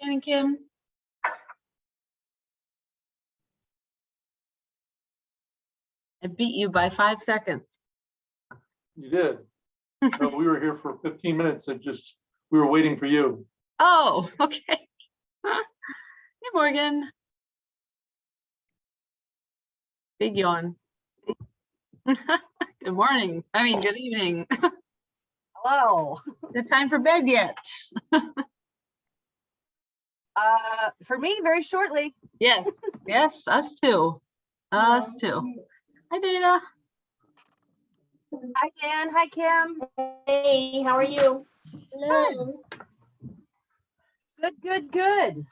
Dan and Kim. I beat you by 5 seconds. You did. No, we were here for 15 minutes and we were waiting for you. Oh, okay. Hey, Morgan. Big yawn. Good morning. I mean, good evening. Hello. Good time for bed yet? For me, very shortly. Yes, yes, us too. Us too. Hi, Dana. Hi, Dan. Hi, Kim. Hey, how are you? Hello. Good, good.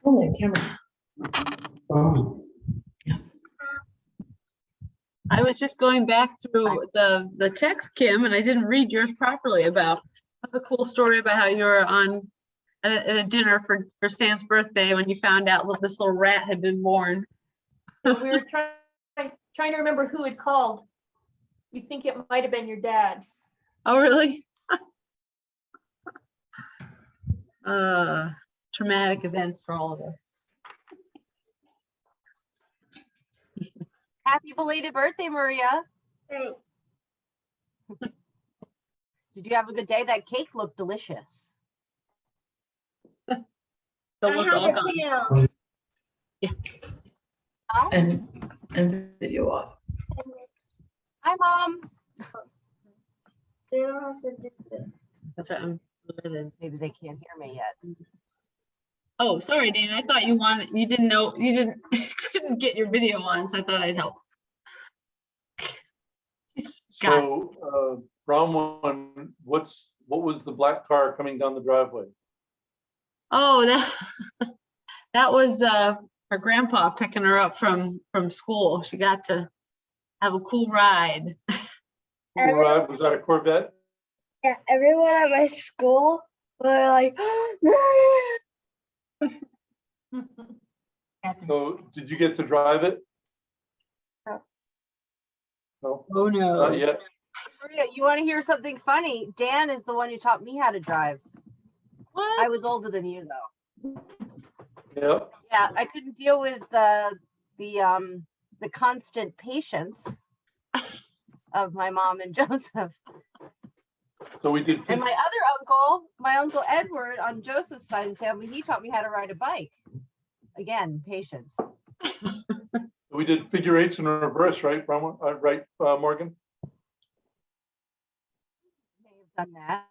Oh, camera. I was just going back through the text, Kim, and I didn't read yours properly about the cool story about how you were on at a dinner for Sam's birthday when you found out that this little rat had been born. We were trying to remember who had called. We think it might have been your dad. Oh, really? Traumatic events for all of us. Happy belated birthday, Maria. Hey. Did you have a good day? That cake looked delicious. It's almost all gone. Yeah. Oh, And video off. hi, Mom. That's right. I'm limited. Maybe they can't hear me yet. Oh, sorry, Dan. I thought you didn't know, couldn't get your video on, so I thought I'd help. Got it. So, round one, what was the black car coming down the driveway? Oh, that was her grandpa picking her up from school. She got to have a cool ride. Cool ride, was that a Corvette? Yeah, everyone at my school were like, So did you get to drive it? No. No, Oh no. not yet. Maria, you want to hear something funny? Dan is the one who taught me how to drive. What? I was older than you, though. Yep. Yeah, I couldn't deal with the constant patience of my mom and Joseph. So we did. And my other uncle, my uncle Edward on Joseph's side of the family, he taught me how to ride a bike. Again, patience. We did figure eights in reverse, right, Morgan? May have done that.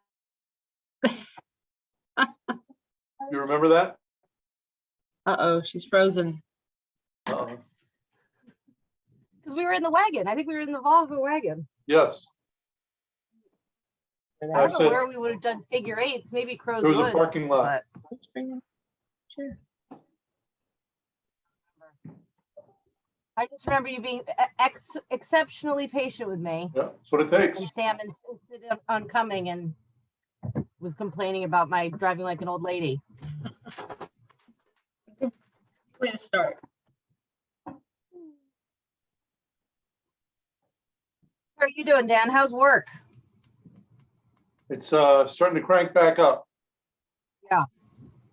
You remember that? Uh-oh, she's frozen. Uh, Because we were in the wagon. I think we were in the Volvo wagon. yes, I I don't know said where we would have done figure eights, maybe Crow's there was a Woods. parking lot. But Sure. I just remember you being exceptionally patient with me. Yeah, that's what it takes. And Sam insisted on coming and was complaining about my driving like an old lady. Way to start. How are you doing, Dan? How's work? It's starting to crank back up. Yeah.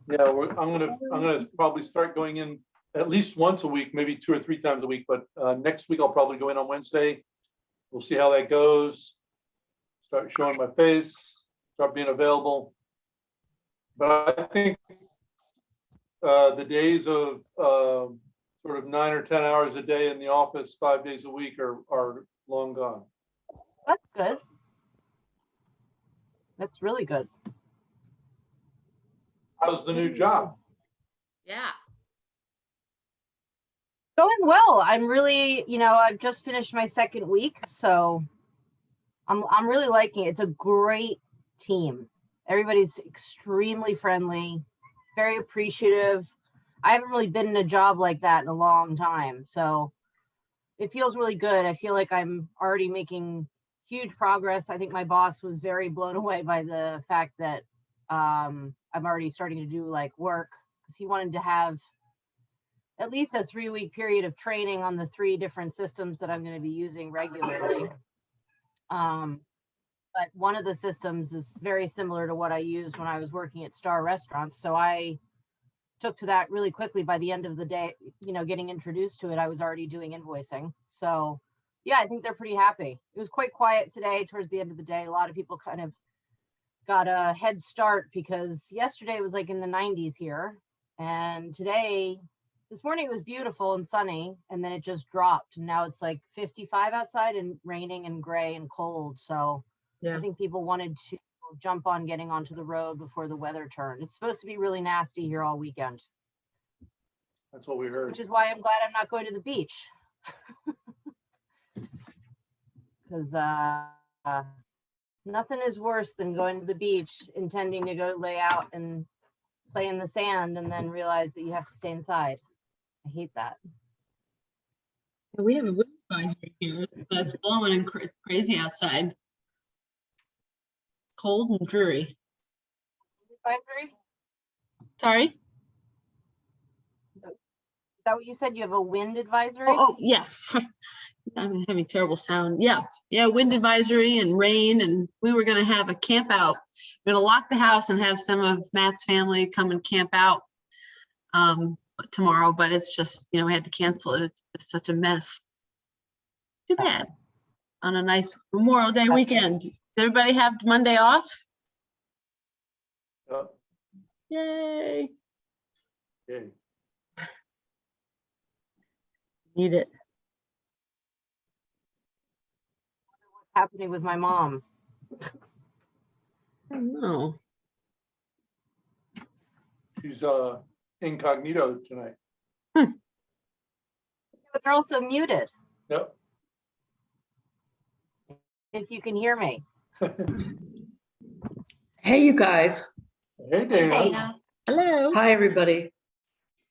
Yeah, I'm gonna probably start going in at least once a week, maybe 2 or 3 times a week. But next week I'll probably go in on Wednesday. We'll see how that goes. Start showing my face. Start being available. But I think the days of sort of 9 or 10 hours a day in the office, 5 days a week are long gone. That's good. That's really good. How's the new job? Yeah. Going well. I'm really, I've just finished my second week, so I'm really liking it. It's a great team. Everybody's extremely friendly, very appreciative. I haven't really been in a job like that in a long time, so it feels really good. I feel like I'm already making huge progress. I think my boss was very blown away by the fact that I'm already starting to do like work, because he wanted to have at least a 3-week period of training on the 3 different systems that I'm going to be using regularly. But one of the systems is very similar to what I used when I was working at Star Restaurants. So I took to that really quickly. By the end of the day, you know, getting introduced to it, I was already doing invoicing. So yeah, I think they're pretty happy. It was quite quiet today towards the end of the day. A lot of people kind of got a head start because yesterday was like in the 90s here. And this morning it was beautiful and sunny, and then it just dropped. And now it's like 55 outside and raining and gray and cold. So Yeah. I think people wanted to jump on getting onto the road before the weather turned. It's supposed to be really nasty here all weekend, That's what we heard. which is why I'm glad I'm not going to the beach. Because nothing is worse than going to the beach, intending to go lay out and play in the sand, and then realize that you have to stay inside. I hate that. We have a wind advisory here. It's blowing and it's crazy outside. Cold and dreary. Advisory? Sorry? Is that what you said? You have a wind advisory? Oh, yes. I'm having terrible sound. Yeah. Wind advisory and rain, and we were going to have a camp out. We're going to lock the house and have some of Matt's family come and camp out tomorrow, but it's just, we had to cancel it. It's just such a mess. Too bad. On a nice Memorial Day weekend. Does everybody have Monday off? Yep. Yay. Okay. Need it. Happening with my mom. I don't know. She's incognito tonight. But they're also muted, Yep. if you can hear me. Hey, you guys. Hey, Dana. Dana. Hello. Hi, everybody.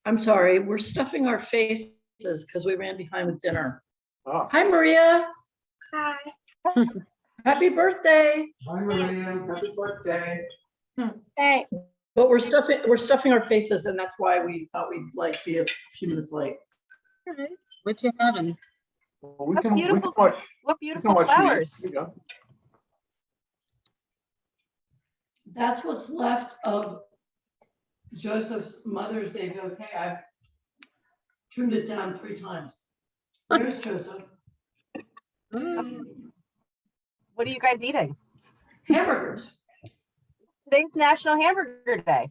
I'm sorry, we're stuffing our faces because we ran behind with dinner. Ah, Hi, Maria. Hi. Happy birthday. Hi, Maria. Happy birthday. Hey. But we're stuffing our faces, and that's why we thought we'd like be a few minutes late. What you having? well, we That's can beautiful. watch. What We can beautiful watch flowers. these. There you go. That's what's left of Joseph's Mother's Day bouquet. I've trimmed it down 3 times. There's Joseph. What are you guys eating? Hamburgers. Today's National Hamburger Day.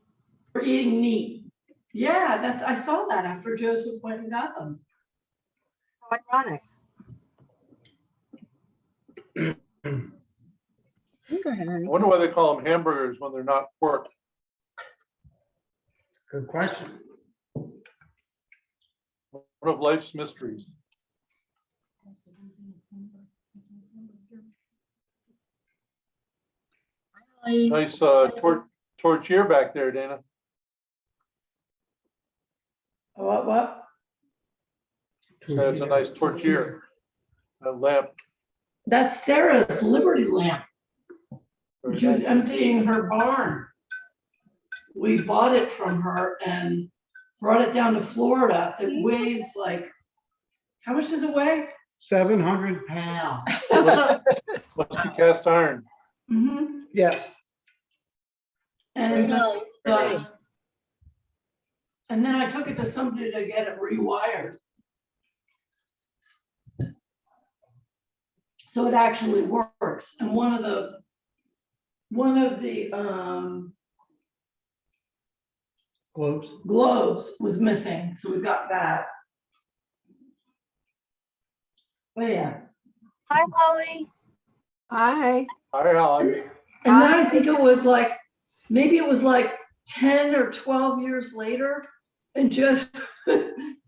We're eating meat. Yeah, I saw that after Joseph went and got them. How ironic. Go ahead, I honey. wonder why they call them hamburgers when they're not pork. Good question. One of life's mysteries. Hi. Nice torch back there, Dana. What? That's a nice torchier. A lamp. That's Sarah's Liberty lamp. Very She was nice. emptying her barn. We bought it from her and brought it down to Florida. It weighs like, how much does it weigh? 700 pounds. Must be cast iron. Mhm. Yes. And, Very and then I took it to somebody to get it rewired. So it actually works. And one of the Globes. globes was missing, so we got that. Oh, yeah. Hi, Holly. Hi. Hi, Holly. And then I think it was like, maybe it was like 10 or 12 years later, and Joseph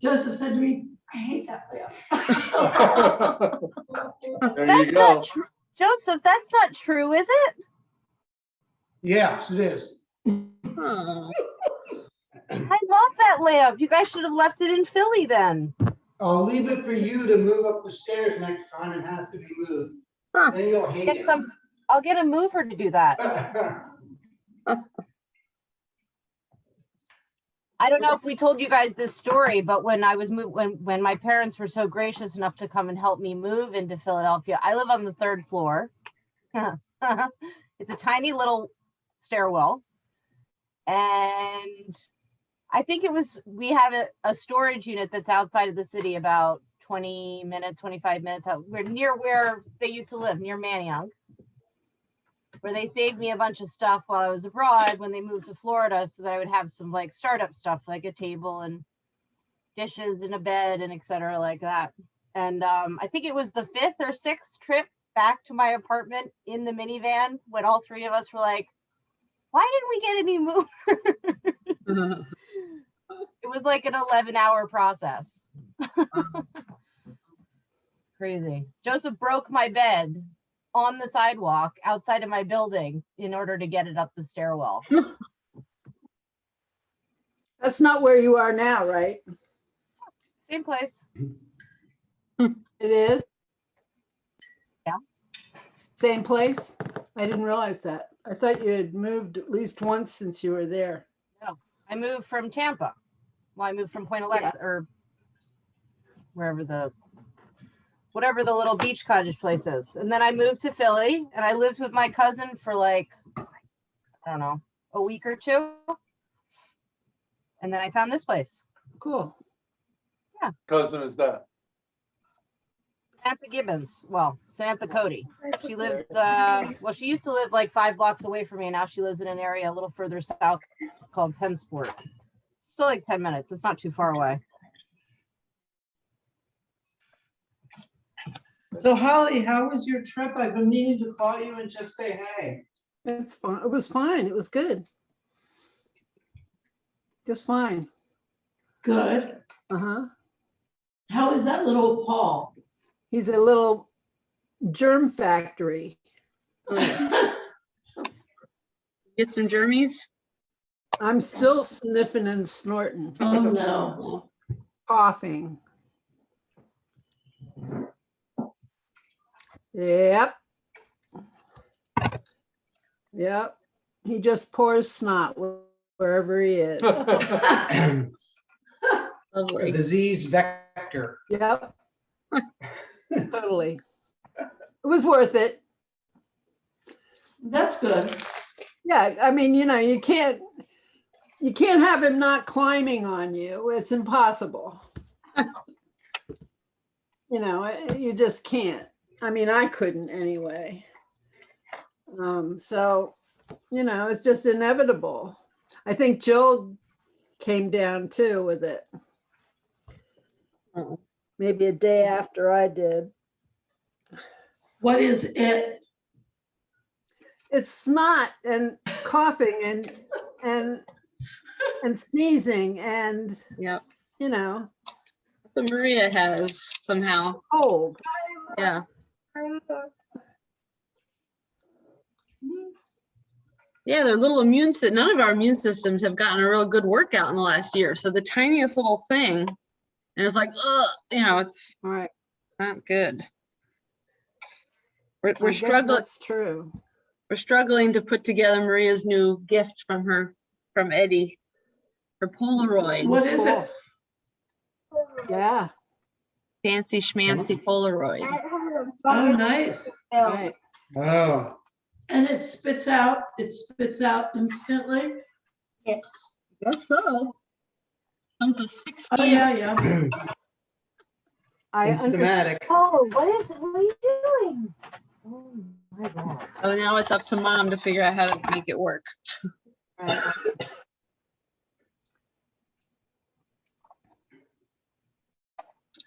said to me, I hate that lamp. There That's you go. not true. Joseph, that's not true, is it? Yes, it is. Oh, I love that lamp. You guys should have left it in Philly then. I'll leave it for you to move up the stairs next time it has to be moved. Huh. Then you'll hate Get some, I'll get a mover to do that. it. I don't know if we told you guys this story, but when I was when my parents were so gracious enough to come and help me move into Philadelphia, I live on the 3rd floor. It's a tiny little stairwell. And I think it was, we have a storage unit that's outside of the city about 20 minutes, 25 minutes out. We're near where they used to live, near Manayunk, where they saved me a bunch of stuff while I was abroad when they moved to Florida so that I would have some like startup stuff, like a table and dishes and a bed and etc. like that. And I think it was the 5th or 6th trip back to my apartment in the minivan when all three of us were like, why didn't we get any move? It was like an 11-hour process. Crazy. Joseph broke my bed on the sidewalk outside of my building in order to get it up the stairwell. That's not where you are now, right? Same place. It is? Yeah. Same place? I didn't realize that. I thought you had moved at least once since you were there. I moved from Tampa. Well, I moved from Point Alexa or wherever whatever the little beach cottage place is. And then I moved to Philly and I lived with my cousin for like, I don't know, a week or two. And then I found this place. Cool. Cousin is that? Samantha Gibbons. Well, Samantha Cody. She lives, well, she used to live like 5 blocks away from me. And now she lives in an area a little further south called Pennsport. Still like 10 minutes. It's not too far away. So Holly, how was your trip? I've been meaning to call you and just say hey. It's fine. It was fine. It was good. Just fine. Good. Uh-huh. How is that little Paul? He's a little germ factory. Get some germies. I'm still sniffing and snorting, Oh, no. coughing. Yep. Yep. He just pours snot wherever he is. A Lovely. disease vector. Yep. Totally. It was worth it. That's good. Yeah, I mean, you can't have him not climbing on you. It's impossible. You just can't. I mean, I couldn't anyway. So, it's just inevitable. I think Jill came down too with it. Oh. Maybe a day after I did. What is it? It's snot and coughing and sneezing and, Yep. So Maria has somehow. cold. Yeah. Yeah, their little none of our immune systems have gotten a real good workout in the last year. So the tiniest little thing, and it's like, it's All right. not good. We're I guess struggling. that's true. We're struggling to put together Maria's new gift from Eddie, her Polaroid. What is it? Yeah. Fancy schmancy Polaroid. Oh, nice. Right. Oh, And it spits out instantly? Yes. Guess so. Comes with 60. Oh, yeah. I understand. systematic. Oh, what are you doing? Oh my God. Oh, now it's up to mom to figure out how to make it work. Right.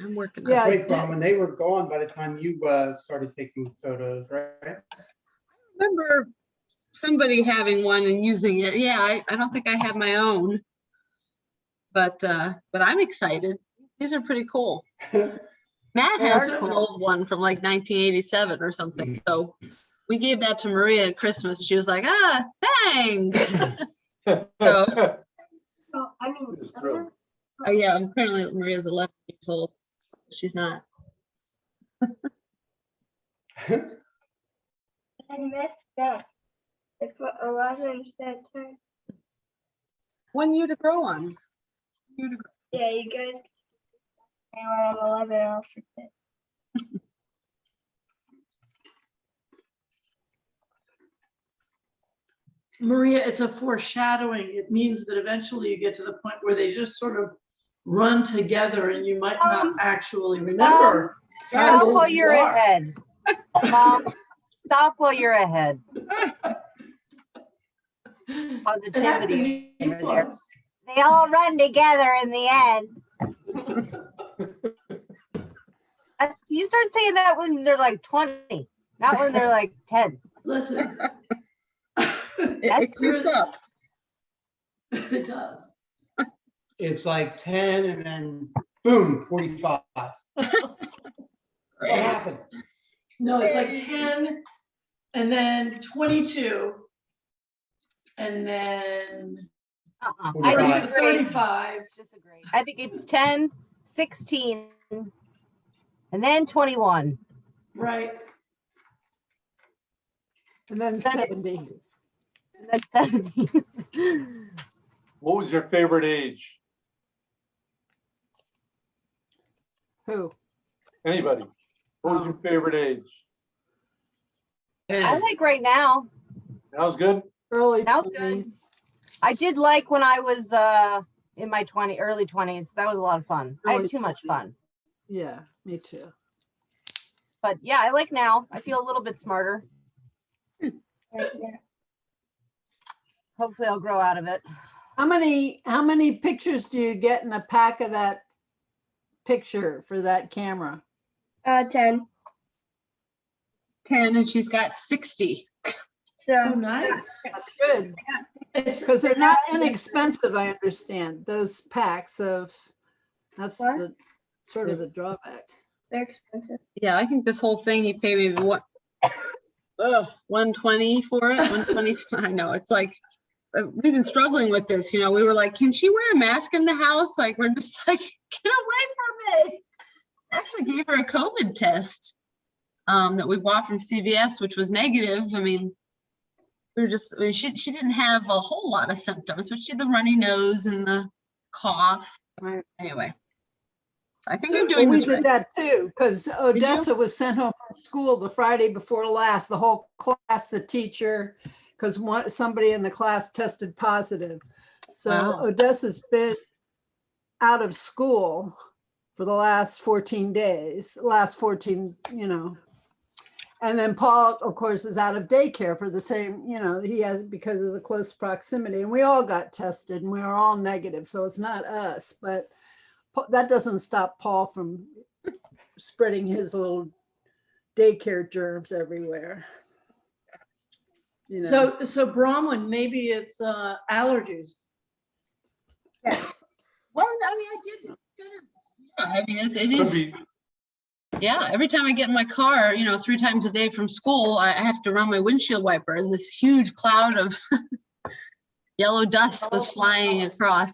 I'm working on Yeah. it. Wait, Bronwyn, they were gone by the time you started taking photos, right? I remember somebody having one and using it. Yeah, I don't think I have my own. But I'm excited. These are pretty cool. Matt They has are an cool. old one from like 1987 or something. So we gave that to Maria at Christmas. She was like, thanks. So, Just thrilled. oh yeah, apparently Maria's 11 years old. She's not. I messed up. I put 11 instead of 10. 1 year to grow on. Yeah, you guys. And when I'm 11, I'll forget. Maria, it's a foreshadowing. It means that eventually you get to the point where they just sort of run together and you might not actually remember. how Stop old while you you're are. ahead. Mom, stop while you're ahead. It Positivity happened over there. once. They all run together in the end. You start saying that when they're like 20, not when they're like 10. Listen. It creeps up. It does. It's like 10 and then boom, 45. What happened? No, it's like 10 and then 22 and then I 45. disagree. 35. Disagree. I think it's 10, 16, and then 21. Right. And then That is- 70. And then 17. What was your favorite age? Who? Anybody? What was your favorite age? I like right now. That was good. Early That was good. 20s. I did like when I was in my early 20s. That was a lot of fun. I Early had too much 20s. fun. Yeah, me too. But yeah, I like now. I feel a little bit smarter. Hopefully I'll grow out of it. How many pictures do you get in a pack of that picture for that camera? 10. 10 and she's got 60. Oh, So nice. That's good. It's, Because they're not inexpensive, I understand. Those packs of, that's What? the sort of the drawback. they're expensive. Yeah, I think this whole thing, he paid me what? 120 for it, 120. I know, it's like, we've been struggling with this, we were like, can she wear a mask in the house? Like, we're just like, get away from me. I actually gave her a COVID test that we bought from CVS, which was negative. I mean, she didn't have a whole lot of symptoms, but she had the runny nose and the cough. Right. Anyway, I think So I'm Well, doing we this did right. that too, because Odessa was sent home from school the Friday before last, the whole class, the teacher, because somebody in the class tested positive. So Wow. Odessa's been out of school for the last 14 days, And then Paul, of course, is out of daycare for the same, he has, because of the close proximity. And we all got tested and we are all negative. So it's not us, but that doesn't stop Paul from spreading his little daycare germs everywhere. so Bronwyn, maybe it's allergies. Well, I mean, I did consider that. Yeah, I mean, it Could is. be, Yeah, every time I get in my car, 3 times a day from school, I have to run my windshield wiper and this huge cloud of yellow dust was flying across.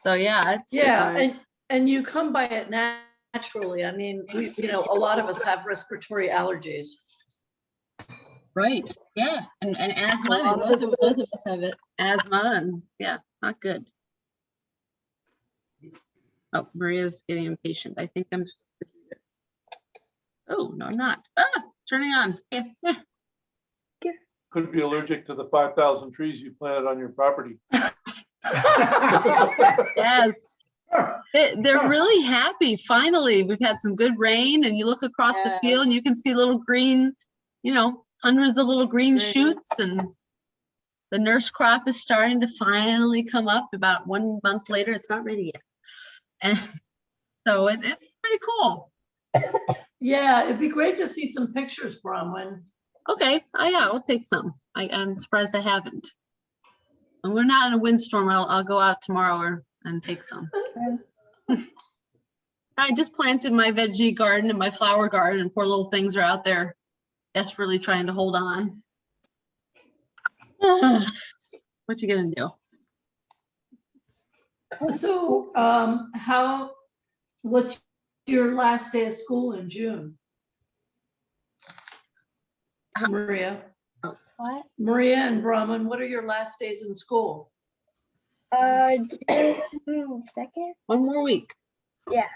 So yeah, it's Yeah, Right. and you come by it naturally. I mean, a lot of us have respiratory allergies. right. Yeah, and asthma, A lot and of both us of us have it, asthma, and yeah, not good. Oh, Maria's getting impatient. I think I'm. Oh, no, I'm not. Turning on. Yeah. could be allergic to the 5,000 trees you planted on your property. Yes. They're really happy. Finally, we've had some good rain and you look across the Yeah. field and you can see little green, hundreds of little green Green. shoots, and the nurse crop is starting to finally come up. About 1 month later, it's not ready yet. And so it's pretty cool. Yeah, it'd be great to see some pictures, Bronwyn. Okay, yeah, I'll take some. I'm surprised I haven't. And we're not in a windstorm. I'll go out tomorrow and take some. I just planted my veggie garden and my flower garden, and poor little things are out there desperately trying to hold on. What you gonna do? So, what's your last day of school in June? Maria, What? Maria and Brahman, what are your last days in school? June 2nd? One more week. Yeah.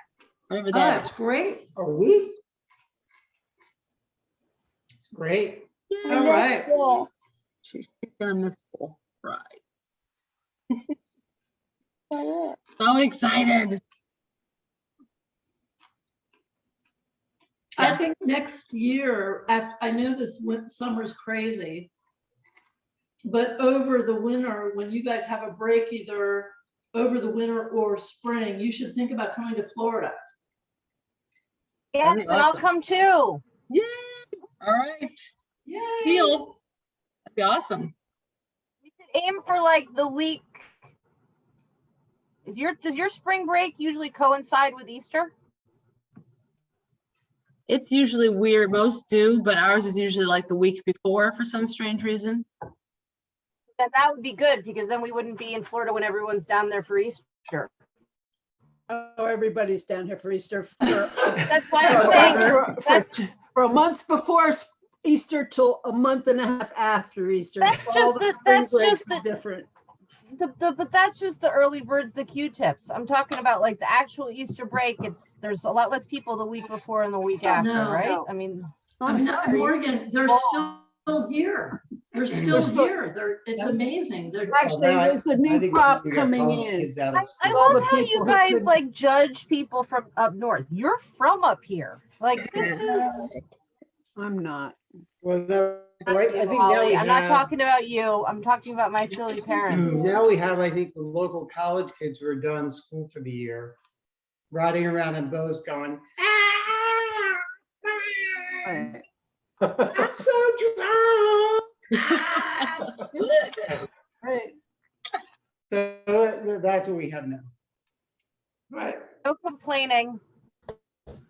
Whatever Oh, that that's great. Are we? It's great. is. All right. Cool. She's gonna miss school. Right. So excited. I think next year, I know this summer's crazy. But over the winter, when you guys have a break, either over the winter or spring, you should think about coming to Florida. Yes, be and I'll awesome. come too. Yay! All right. Yay! Deal. That'd be awesome. We should aim for like the week. Does your spring break usually coincide with Easter? It's usually weird. Most do, but ours is usually like the week before for some strange reason. Then that would be good because then we wouldn't be in Florida when everyone's down there for Easter. Oh, everybody's down here for Easter. That's why I'm saying For a month before Easter till a month and a half after Easter. That's All just the the- spring that's breaks just are the- different. but that's just the early birds, the Q-tips. I'm talking about like the actual Easter break. There's a lot less people the week before and the week after, No. right? No. I mean, I'm I'm sorry. Morgan, they're still here. They're still here. It's amazing. They're, Actually, there's a new crop coming in. I All the love how you people who guys couldn't- like judge people from up north. You're from up here. Like this is. I'm not. Well, no, I think now Holly, we I'm not have, talking about you. I'm talking about my silly parents. now we have, I think, the local college kids who are done school for the year, riding around in boats going, Right. I'm so drunk. Right. So that's what we have now. right. No complaining.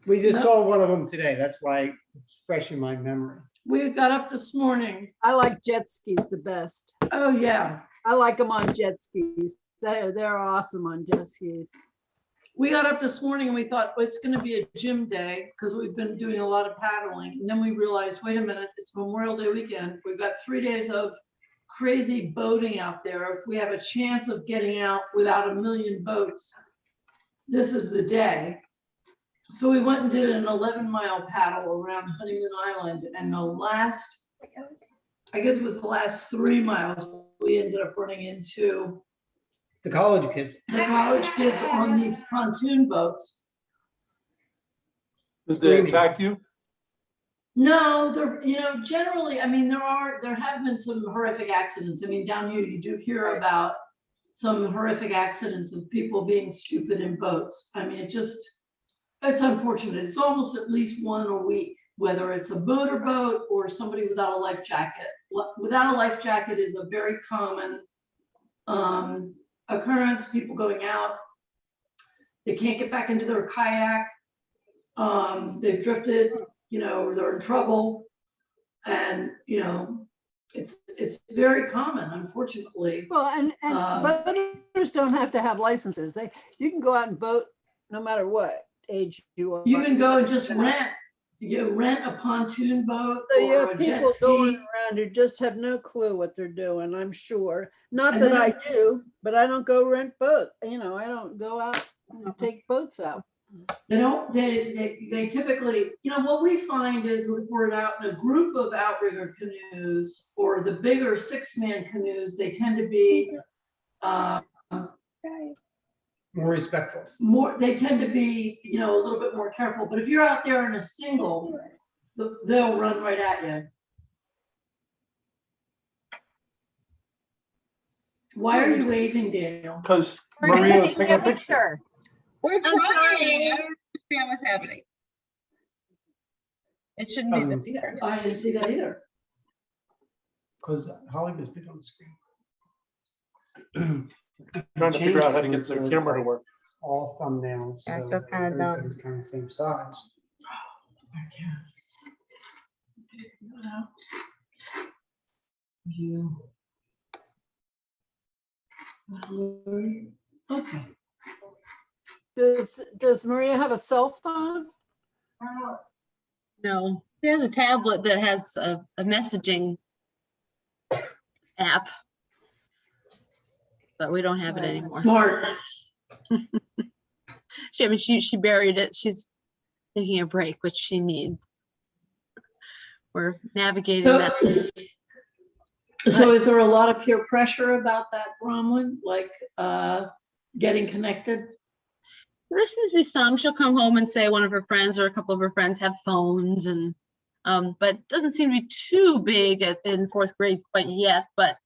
We just No. saw one of them today. That's why it's fresh in my memory. We got up this morning. I like jet skis the best. Oh, yeah. I like them on jet skis. They're awesome on jet skis. We got up this morning and we thought, well, it's gonna be a gym day because we've been doing a lot of paddling. And then we realized, wait a minute, it's Memorial Day weekend. We've got 3 days of crazy boating out there. If we have a chance of getting out without a million boats, this is the day. So we went and did an 11-mile paddle around Honeymoon Island, and the last, I guess it was the last 3 miles, we ended up running into The college kids. the college kids on these pontoon boats. Did they attack you? No, there, generally, I mean, there have been some horrific accidents. I mean, down here, you do hear about some horrific accidents of people being stupid in boats. I mean, it's unfortunate. It's almost at least one a week, whether it's a motorboat or somebody without a life jacket. Without a life jacket is a very common occurrence, people going out. They can't get back into their kayak. They've drifted, or they're in trouble. And, it's very common, unfortunately. Well, and boaters don't have to have licenses. You can go out and boat no matter what age you are. You can go and just rent a pontoon boat So you or have a jet people going ski. around who just have no clue what they're doing, I'm sure. Not And that then- I do, but I don't go rent boat. I don't go out and take boats out. They typically, what we find is if we're out in a group of outrigger canoes or the bigger 6-man canoes, they tend to be More respectful. they tend to be, a little bit more careful. But if you're out there in a single, they'll run right at you. Why are you waving, Daniel? Because We're Maria was taking taking a picture. picture. We're trying. I don't understand what's happening. It shouldn't be this. I didn't see that either. Because Holly was big on the screen. Trying to figure out how to get the Changed it so it's camera to like work. All thumbnails. Yeah, so so kinda dumb. everything's kind of the same size. I can't. You. Okay. Does Maria have a cell phone? No, there's a tablet that has a messaging app. But we don't have it Right. anymore. Smart. She buried it. She's taking a break, which she needs. We're navigating So, that. So is there a lot of peer pressure about that, Bronwyn, like getting connected? There seems to be some. She'll come home and say one of her friends or a couple of her friends have phones and, but it doesn't seem to be too big in fourth grade quite yet. But,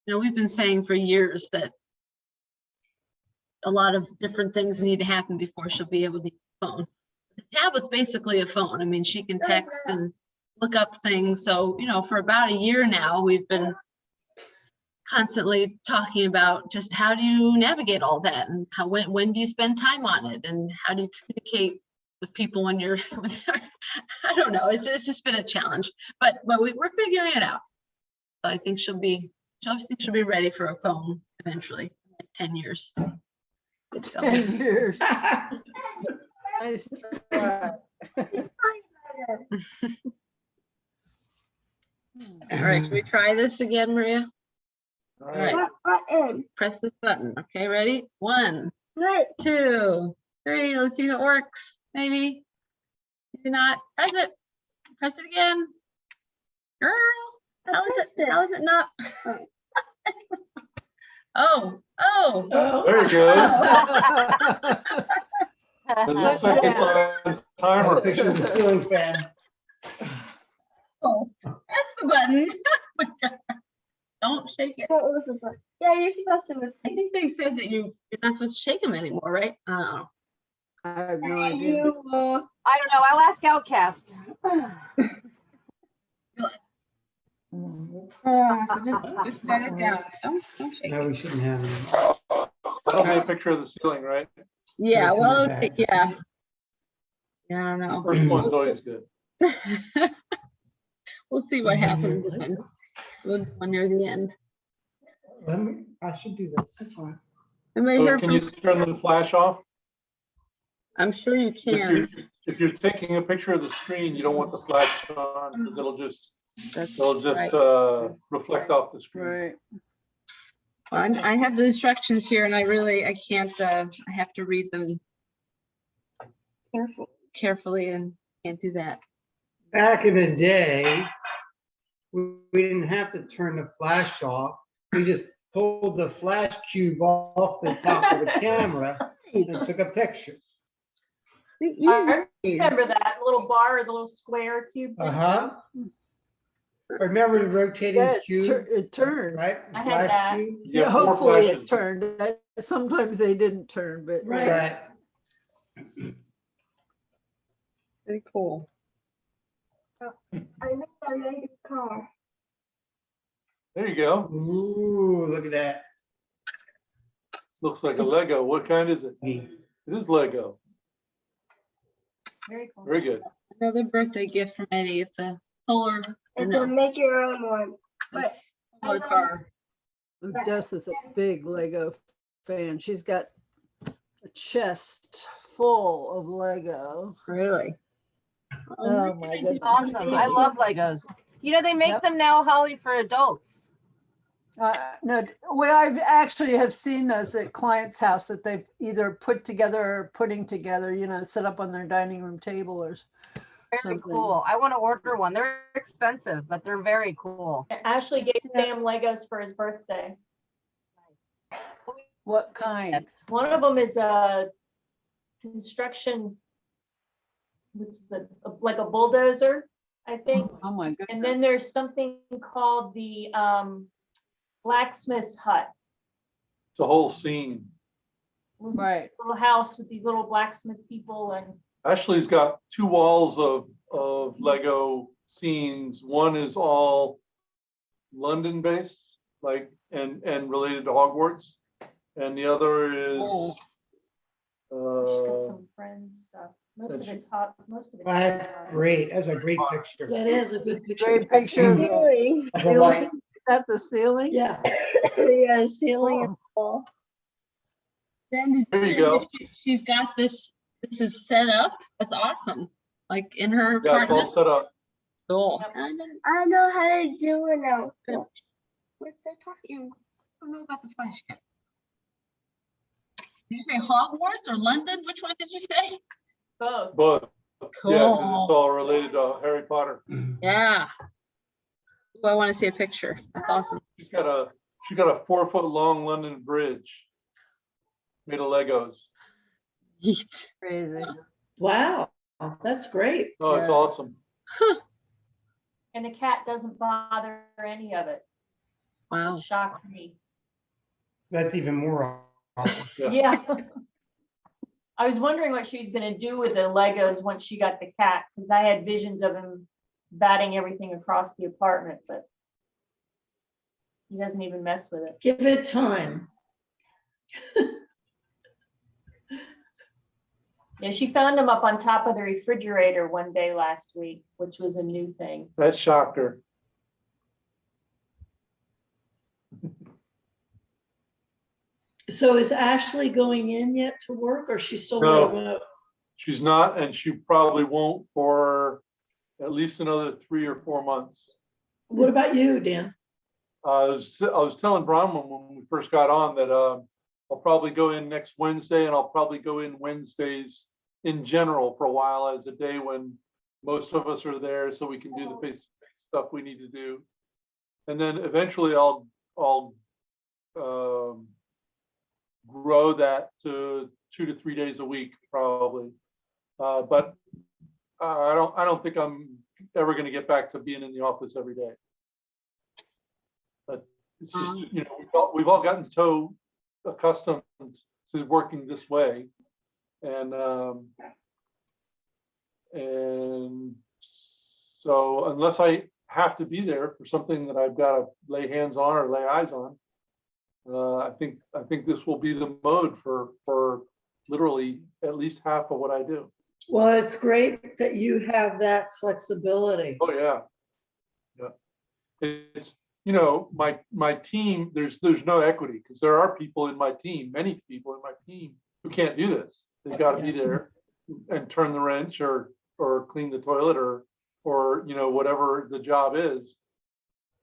you know, we've been saying for years that a lot of different things need to happen before she'll be able to use the phone. The tablet's basically a phone. I mean, she can text and look up things. So, you know, for about a year now, we've been constantly talking about just how do you navigate all that and how when do you spend time on it and how do you communicate with people when you're I don't know, it's just been a challenge, but we're figuring it out. So I think she'll be ready for a phone eventually, like 10 years. So, 10 years. Nice try. all right, can we try this again, Maria? All All right. right, What button? press this button. Okay, ready? 1, What? 2, 3. Let's see if it works. Maybe. Maybe not. Press it. Press it again. Girl, how is it not? Oh. There it goes. It looks like it's on timer. Picture of the ceiling fan. Oh, that's the button. Don't shake it. What was the button? Yeah, you're supposed to. I think they said that you're not supposed to shake them anymore, right? I don't know. I have no idea. You, I don't know. I'll ask Outcast. So just set it down. Don't shake No, it. we shouldn't have them. That'll be a picture of the ceiling, right? Yeah, Turn well, it back. yeah. Yeah, I don't know. First one's always good. We'll see what happens when we're near the end. I should do this. Anybody So hear can you from- turn the flash off? I'm sure you can. If you're taking a picture of the screen, you don't want the flash on because it'll just Right. reflect off the screen. Right. Well, I have the instructions here and I can't, I have to read them carefully and can't do that. Back in the day, we didn't have to turn the flash off. We just pulled the flash cube off the top of the camera and took a picture. I remember that little bar, the little square cube. thing. Uh-huh. Remember the rotating Yeah, cube? it turned. Right? I had Flash that. cube? You Yeah, have 4 hopefully it flashes. turned. Sometimes they didn't turn, but. Right. Right. Very cool. I think I made a car. There you go. Ooh, look at that. Looks like a Lego. What kind is it? Neat. It is Lego. Very cool. Very good. Another birthday gift from Eddie. It's a solar, or It's a no, make your own one. a solar car. Jess is a big Lego fan. She's got a chest full of Lego. Really? Oh my goodness. Awesome. I love Legos. You know, they make Yep. them now, Holly, for adults. No, I've actually have seen those at clients' house that they've either put together or putting together, set up on their dining room table or Very Something. cool. I want to order one. They're expensive, but they're very cool. Ashley gave Sam Legos for his birthday. what kind? One of them is a construction, like a bulldozer, I think. Oh my goodness. And then there's something called the blacksmith's hut. It's a whole scene. Right. Little house with these little blacksmith people and Ashley's got 2 walls of Lego scenes. One is all London based, like, and related to Hogwarts. And the other is, Oh. she's got some friends stuff. Most of it's hot, most of it's. That's great. That's a great picture. That is a good picture. Great picture of the, Ceiling. Of the light. at the ceiling. Yeah. Yeah, ceiling and Oh. wall. Then There you said go. that she's got this is set up. That's awesome. Like in her yeah, it's all apartment. set up. Cool. I know how to do it now. What they're talking. I don't know about the flash yet. Did you say Hogwarts or London? Which one did you say? Both. But yeah, 'cause Cool. it's all related to Harry Potter. Yeah. Oh, I want to see a picture. That's awesome. She's got a 4-foot long London Bridge made of Legos. Neat. Crazy. Wow, that's great. Oh, it's Yeah. awesome. And the cat doesn't bother any of it. Wow. Shocked me. That's even more awesome. Yeah. Yeah. I was wondering what she was gonna do with the Legos once she got the cat, because I had visions of him batting everything across the apartment, but he doesn't even mess with it. Give it time. Yeah, she found him up on top of the refrigerator one day last week, which was a new thing. That shocked her. So is Ashley going in yet to work, or she's still No. remote? She's not, and she probably won't for at least another 3 or 4 months. What about you, Dan? I was telling Bronwyn when we first got on that I'll probably go in next Wednesday, and I'll probably go in Wednesdays in general for a while as a day when most of us are there, so we can do the face-to-face stuff we need to do. And then eventually I'll grow that to 2 to 3 days a week probably. But I don't think I'm ever going to get back to being in the office every day. But it's just, you know, we've all gotten so accustomed to working this way. And so unless I have to be there for something that I've got to lay hands on or lay eyes on, I think this will be the mode for literally at least half of what I do. Well, it's great that you have that flexibility. Oh, yeah. Yeah. It's, you know, my team, there's no equity because there are people in my team, many people in my team who can't do this. They've got to be there and turn the wrench or clean the toilet or, you know, whatever the job is.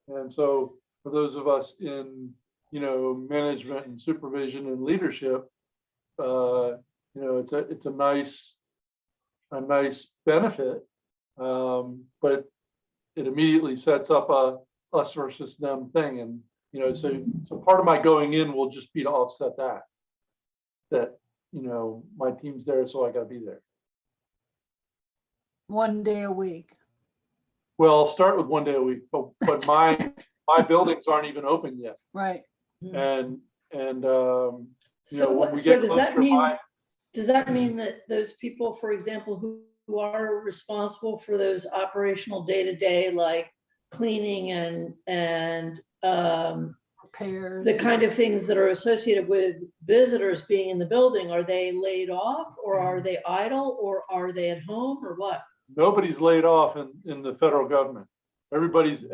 And so for those of us in, you know, management and supervision and leadership, you know, it's a nice benefit, but it immediately sets up a us versus them thing. And, you know, so part of my going in will just be to offset that, you know, my team's there, so I gotta be there. 1 day a week. Well, I'll start with 1 day a week, but my buildings aren't even open yet. Right. And, you know, So when we so get does that closer, mean, my, does that mean that those people, for example, who are responsible for those operational day-to-day, like cleaning and Repairs. the kind of things that are associated with visitors being in the building, are they laid off or are they idle or are they at home or what? nobody's laid off in the federal government. Everybody's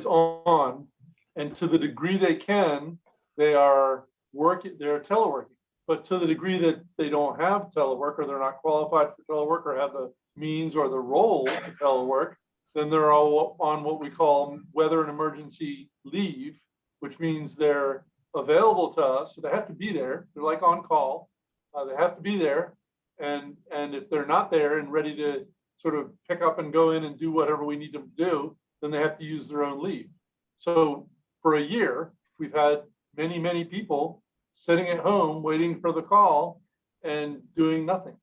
on, and to the degree they can, they are working, they're teleworking. But to the degree that they don't have telework or they're not qualified for telework or have the means or the role to telework, then they're all on what we call weather and emergency leave, which means they're available to us. So they have to be there. They're like on call. They have to be there. And if they're not there and ready to sort of pick up and go in and do whatever we need them to do, then they have to use their own leave. So for a year, we've had many, many people sitting at home waiting for the call and doing nothing.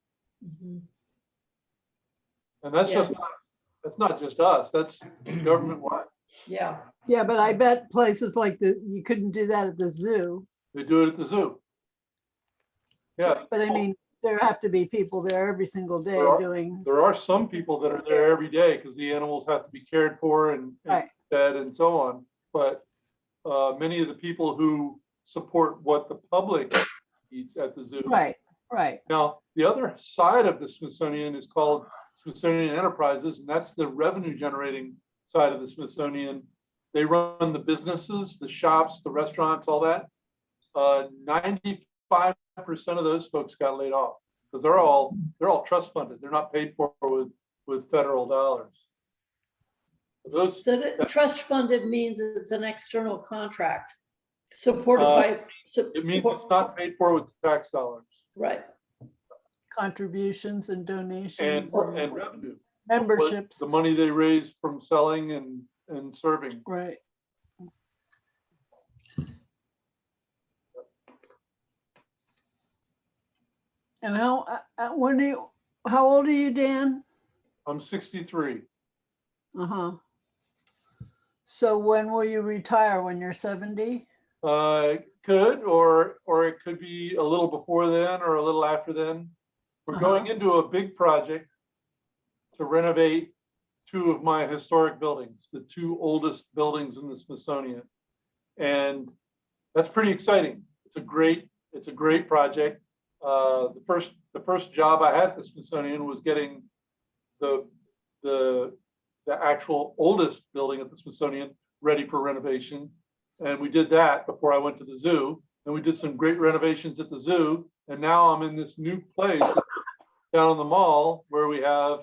And that's Yeah. that's not just us, that's government wide. Yeah, Yeah, but I bet places like you couldn't do that at the zoo. They do it at the zoo. Yeah. But I mean, there have to be people there every single day There are. doing, There are some people that are there every day because the animals have to be cared for and Right. fed and so on. But many of the people who support what the public eats at the zoo. right, right. Now, the other side of the Smithsonian is called Smithsonian Enterprises, and that's the revenue generating side of the Smithsonian. They run the businesses, the shops, the restaurants, all that. 95% of those folks got laid off because they're all trust funded. They're not paid for with federal dollars. Those, so the trust funded means it's an external contract supported by. it means it's not paid for with tax dollars Right, Contributions and donations and and revenue. memberships. The money they raise from selling and and serving. Right. And when do you, how old are you, Dan? I'm 63. Uh-huh. So when will you retire? When you're 70? Could, or it could be a little before then or a little after then. We're going into a big project to renovate two of my historic buildings, the two oldest buildings in the Smithsonian. And that's pretty exciting. It's a great project. The first job I had at the Smithsonian was getting the actual oldest building at the Smithsonian ready for renovation. And we did that before I went to the zoo. And we did some great renovations at the zoo. And now I'm in this new place down in the mall where I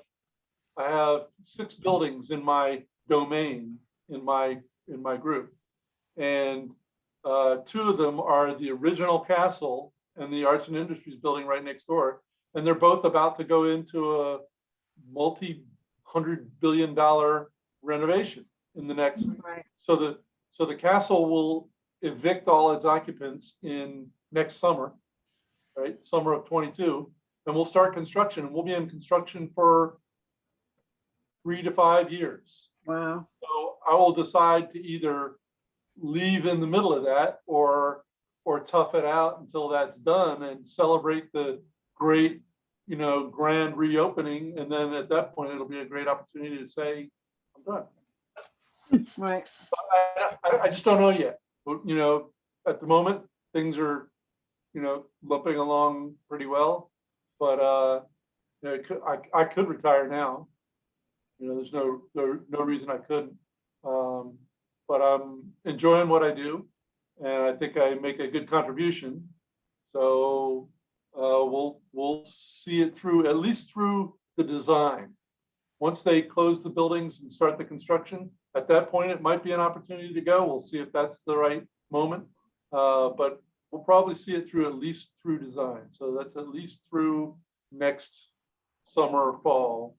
have 6 buildings in my domain, in my group. And 2 of them are the original castle and the Arts and Industries building right next door. And they're both about to go into a multi-hundred-billion-dollar renovation in the next. Right. So the castle will evict all its occupants in next summer, right? Summer of 22, and we'll start construction. And we'll be in construction for 3 to 5 years. Wow. So I will decide to either leave in the middle of that or tough it out until that's done and celebrate the great, grand reopening. And then at that point, it'll be a great opportunity to say, I'm done. Right. I just don't know yet. But, at the moment, things are, lumping along pretty well. But I could retire now. There's no reason I couldn't. But I'm enjoying what I do, and I think I make a good contribution. So we'll see it through, at least through the design. Once they close the buildings and start the construction, at that point, it might be an opportunity to go. We'll see if that's the right moment. But we'll probably see it through, at least through design. So that's at least through next summer or fall.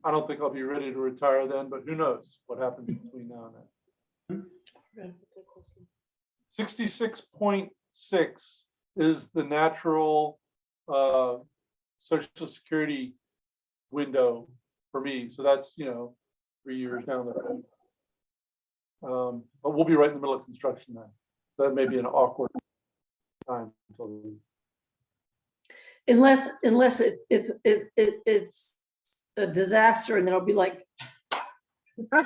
I don't think I'll be ready to retire then, but who knows what happens between now and then. 66.6 is the natural Social Security window for me. So that's, 3 years down the road. But we'll be right in the middle of construction then. So that may be an awkward time until Unless it's a disaster, and then it'll be like, been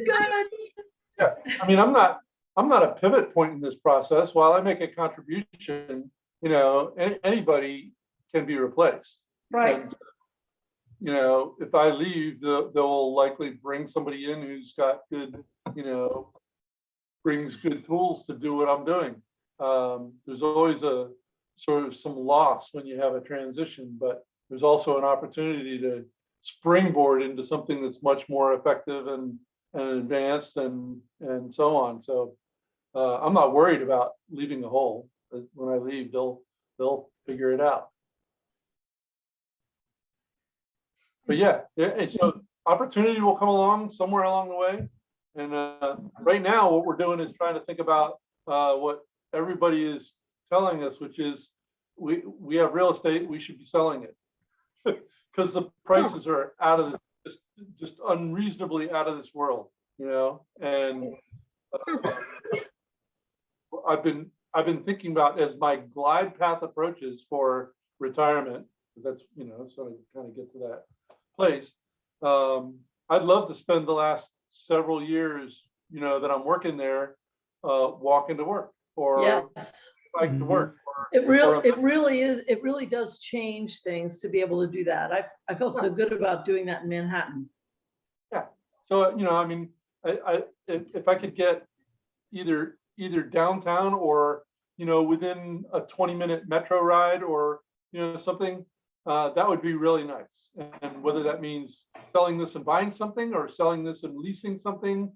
good. yeah. I mean, I'm not a pivot point in this process. While I make a contribution, anybody can be replaced. Right. And, if I leave, they'll likely bring somebody in who's got good, brings good tools to do what I'm doing. There's always a sort of some loss when you have a transition, but there's also an opportunity to springboard into something that's much more effective and advanced and so on. So I'm not worried about leaving a hole. When I leave, they'll figure it out. But yeah, and so opportunity will come along somewhere along the way. And right now, what we're doing is trying to think about what everybody is telling us, which is we have real estate, we should be selling it because the prices are out of this, just unreasonably out of this world, And I've been thinking about as my glide path approaches for retirement, because that's so I kind of get to that place. I'd love to spend the last several years, that I'm working there, walking to work or Yes. bike to work. It really does change things to be able to do that. I felt so good about doing that in Manhattan. Yeah. So, I mean, if I could get either downtown or, within a 20-minute metro ride or, something, that would be really nice. And whether that means selling this and buying something or selling this and leasing something,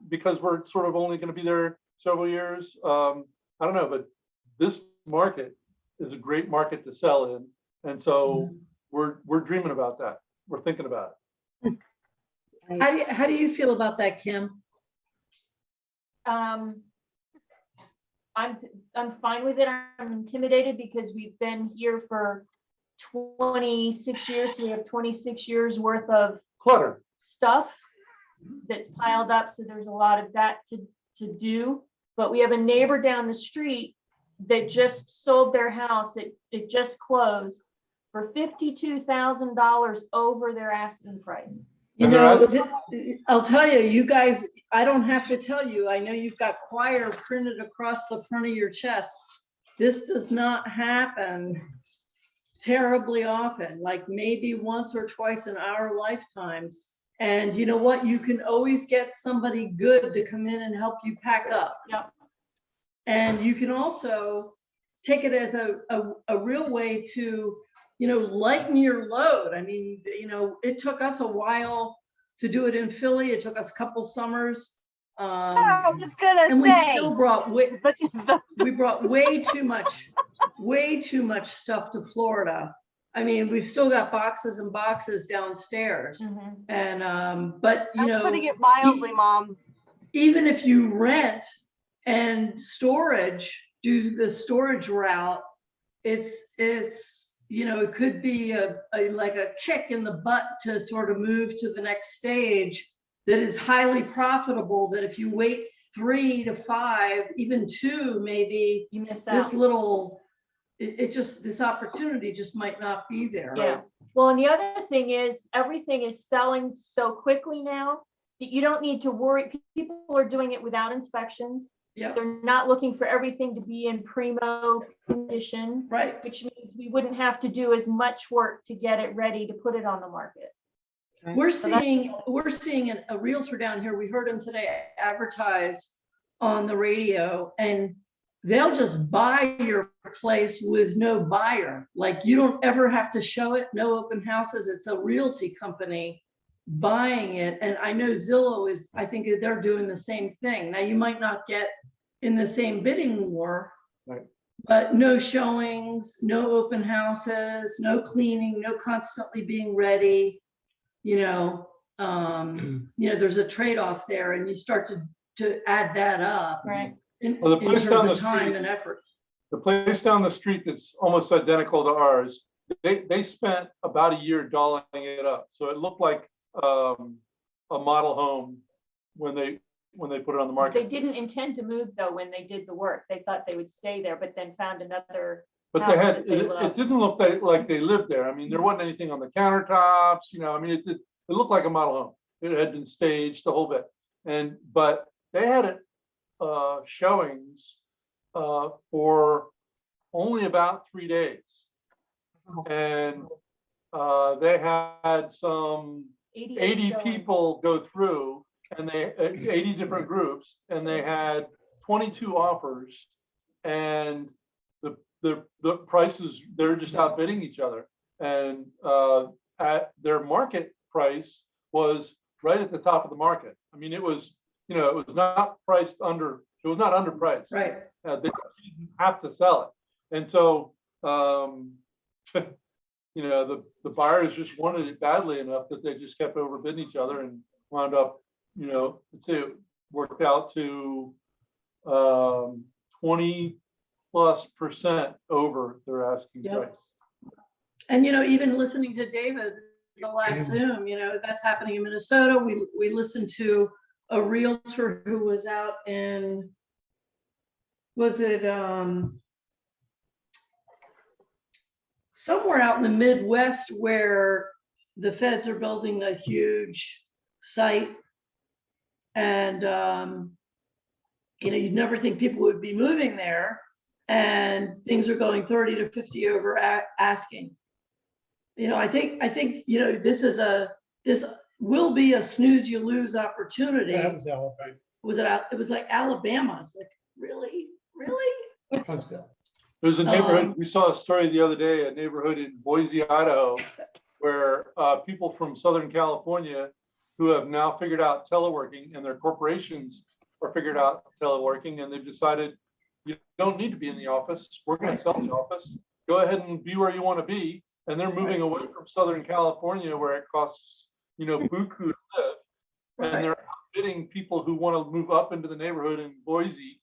because we're sort of only going to be there several years. I don't know, but this market is a great market to sell in. And so we're dreaming about that. We're thinking about it. How do you feel about that, Kim? I'm fine with it. I'm intimidated because we've been here for 26 years. We have 26 years worth of Clutter. stuff that's piled up, so there's a lot of that to do. But we have a neighbor down the street that just sold their house. It just closed for $52,000 over their asking price. You And they're know, asking- I'll tell you, you guys, I don't have to tell you, I know you've got choir printed across the front of your chests. This does not happen terribly often, like maybe once or twice in our lifetimes. And you know what? You can always get somebody good to come in and help you pack up. Yep. And you can also take it as a real way to, you know, lighten your load. I mean, you know, it took us a while to do it in Philly. It took us a couple summers. I was gonna And we say. still brought way, Look at the- we brought way too much stuff to Florida. I mean, we've still got boxes and boxes downstairs. And, but you I'm know, putting it mildly, Mom. even if you rent and do the storage route, it's, you know, it could be like a kick in the butt to sort of move to the next stage that is highly profitable, that if you wait 3 to 5, even 2, maybe You miss this out. little, this opportunity just might not be there. Yeah. Well, and the other thing is, everything is selling so quickly now that you don't need to worry. People are doing it without inspections. Yeah, They're not looking for everything to be in primo condition, right. which means we wouldn't have to do as much work to get it ready to put it on the market. We're seeing a realtor down here. We heard him today advertise on the radio, and they'll just buy your place with no buyer. Like, you don't ever have to show it, no open houses. It's a realty company buying it. And I know Zillow is, I think they're doing the same thing. Now, you might not get in the same bidding war, Right. but no showings, no open houses, no cleaning, no constantly being ready. You know, there's a trade-off there, and you start to add that up. Right. In Well, the place terms down of the time street- and effort. The place down the street that's almost identical to ours, they spent about a year dolling it up. So it looked like a model home when they put it on the They market. didn't intend to move though when they did the work. They thought they would stay there, but then found another. But house they had, that they it loved. didn't look like they lived there. I mean, there wasn't anything on the countertops, you know, I mean, it looked like a model home. It had been staged, the whole bit. But they had it showings for only about 3 days. And they had some 80 showings. people go through, and they 80 different groups, and they had 22 offers, and the prices, they're just outbidding each other. And at their market price was right at the top of the market. I mean, it was, you know, it was not priced under, it was not underpriced. Right. They didn't have to sell it. And so, you know, the buyers just wanted it badly enough that they just kept overbidding each other and wound up, you know, let's say it worked out to 20+% over their asking Yep. price. And, you know, even listening to David, the last Zoom, you know, that's happening in Minnesota. We listened to a realtor who was out in, was it somewhere out in the Midwest where the feds are building a huge site. And, you know, you'd never think people would be moving there, and things are going 30 to 50 over asking. You know, I think, you know, this will be a snooze you lose opportunity. That was Alabama, It was like Alabama. It's like, really? Huntsville. There's a neighborhood, we saw a story the other day, a neighborhood in Boise, Idaho, where people from Southern California who have now figured out teleworking, and their corporations are figured out teleworking, and they've decided you don't need to be in the office. We're going to sell the office. Go ahead and be where you want to be. And they're moving away from Southern California, where it costs, you know, buku to live, And Right. they're outbidding people who want to move up into the neighborhood in Boise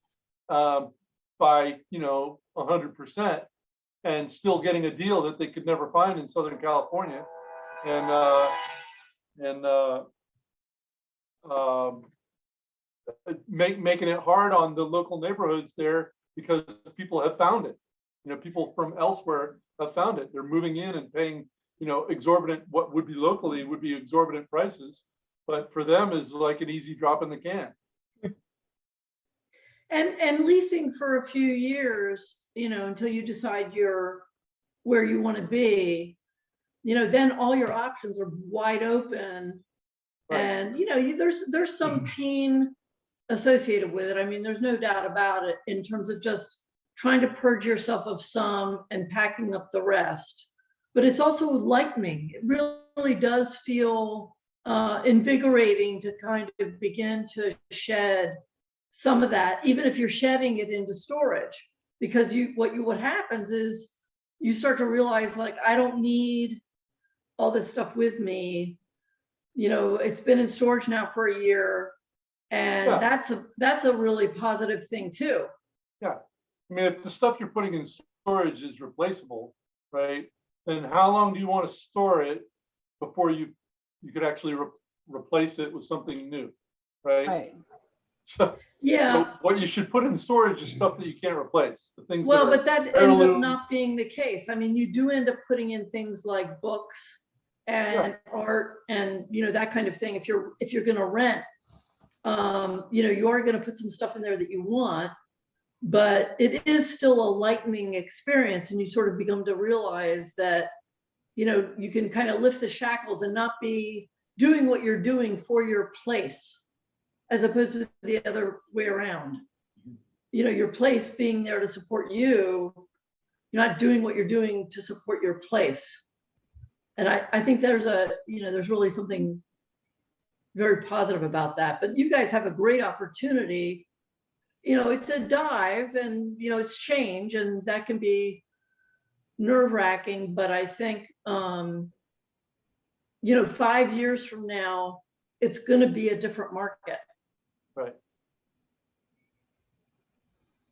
by, 100%, and still getting a deal that they could never find in Southern California. And making it hard on the local neighborhoods there because people have found it. People from elsewhere have found it. They're moving in and paying, exorbitant, what would be locally would be exorbitant prices, but for them is like an easy drop in the can. And leasing for a few years, until you decide you're where you want to be, then all your options are wide open. Right. And, there's some pain associated with it. I mean, there's no doubt about it in terms of just trying to purge yourself of some and packing up the rest. But it's also lightening. It really does feel invigorating to kind of begin to shed some of that, even if you're shedding it into storage, because what happens is you start to realize, like, I don't need all this stuff with me. It's been in storage now for a year, and Yeah. that's a really positive thing too. Yeah. I mean, if the stuff you're putting in storage is replaceable, right, then how long do you want to store it before you could actually replace it with something new, right? Right. So Yeah. what you should put in storage is stuff that you can't replace. The things Well, that are but that ends up heirlooms. not being the case. I mean, you do end up putting in things like books and art and, that kind of thing. If you're going to rent, you are going to put some stuff in there that you want, but it is still a lightening experience. And you sort of begin to realize that, you can kind of lift the shackles and not be doing what you're doing for your place, as opposed to the other way around. Your place being there to support you, you're not doing what you're doing to support your place. And I think there's really something very positive about that. But you guys have a great opportunity. It's a dive and, it's change, and that can be nerve-wracking, but I think, 5 years from now, it's going to be a different market. Right.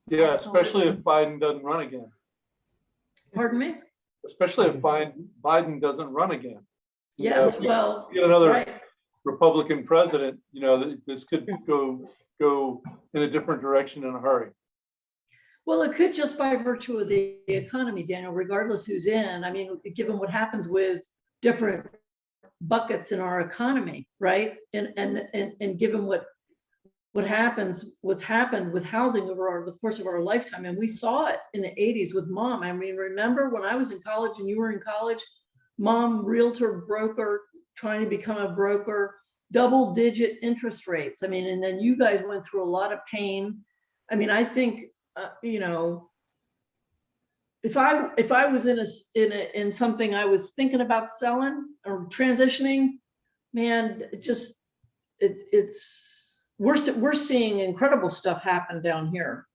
Yeah, especially if Biden doesn't run again. Pardon me? Especially if Biden doesn't run again. Yes, If we well, get another right. Republican president, this could go in a different direction in a hurry. Well, it could, just by virtue of the economy, Daniel, regardless who's in. I mean, given what happens with different buckets in our economy, right? And given what's happened with housing over the course of our lifetime. And we saw it in the 80s with Mom. I mean, remember when I was in college and you were in college, Mom, realtor, broker, trying to become a broker, double-digit interest rates. I mean, and then you guys went through a lot of pain. I mean, I think, if I was in something I was thinking about selling or transitioning, man, we're seeing incredible stuff happen down here,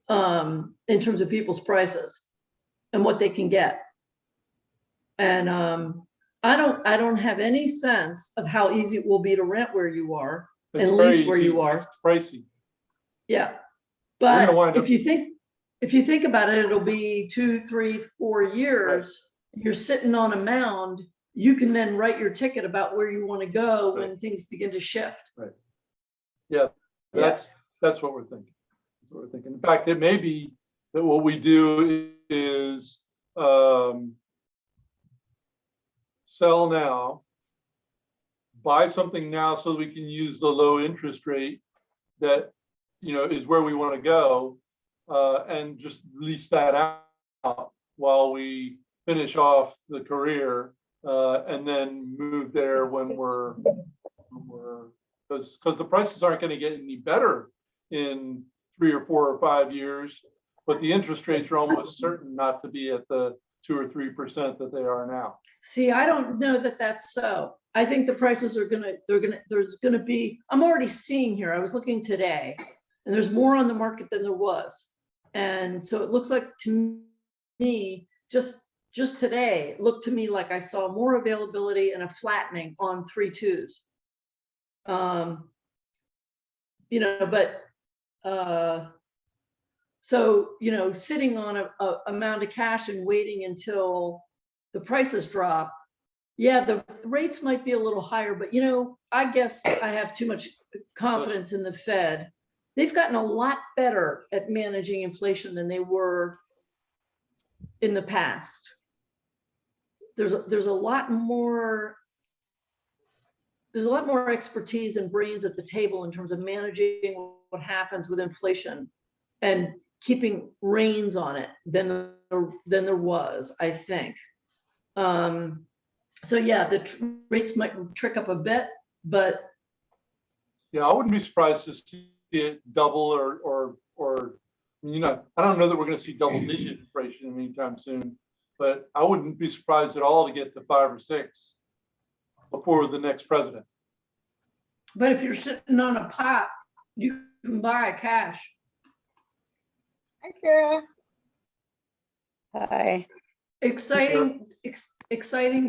in terms of people's prices and what they can get. And I don't have any sense of how easy it will be to rent where you are It's and very lease where easy. you are. It's pricey. Yeah. We're gonna But wind up- if you think about it, it'll be 2, 3, 4 years. You're sitting on a mound. You can then write your ticket about where you want to go when things begin to shift. Yeah, that's what we're thinking. That's what we're thinking. In fact, it may be that what we do is sell now, buy something now so we can use the low interest rate that, is where we want to go, and just lease that out while we finish off the career, and then move there when we're because the prices aren't going to get any better in 3 or 4 or 5 years, but the interest rates are almost certain not to be at the 2 or 3% that they are now. See, I don't know that that's so. I think the prices there's gonna be, I'm already seeing here, I was looking today, and there's more on the market than there was. And so it looks like to me, just today, it looked to me like I saw more availability and a flattening on 3.2s. You know, but, so, you know, sitting on a amount of cash and waiting until the prices drop. Yeah, the rates might be a little higher, but you know, I guess I have too much confidence in the Fed. They've gotten a lot better at managing inflation than they were in the past. There's a lot more. There's a lot more expertise and brains at the table in terms of managing what happens with inflation and keeping reins on it than there was, I think. So yeah, the rates might trick up a bit, but Yeah, I wouldn't be surprised to see it double or, you know, I don't know that we're gonna see double digit inflation anytime soon, but I wouldn't be surprised at all to get to 5 or 6 before the next president. if you're sitting on a pot, you can buy cash. Hi, Sarah. Hi. Exciting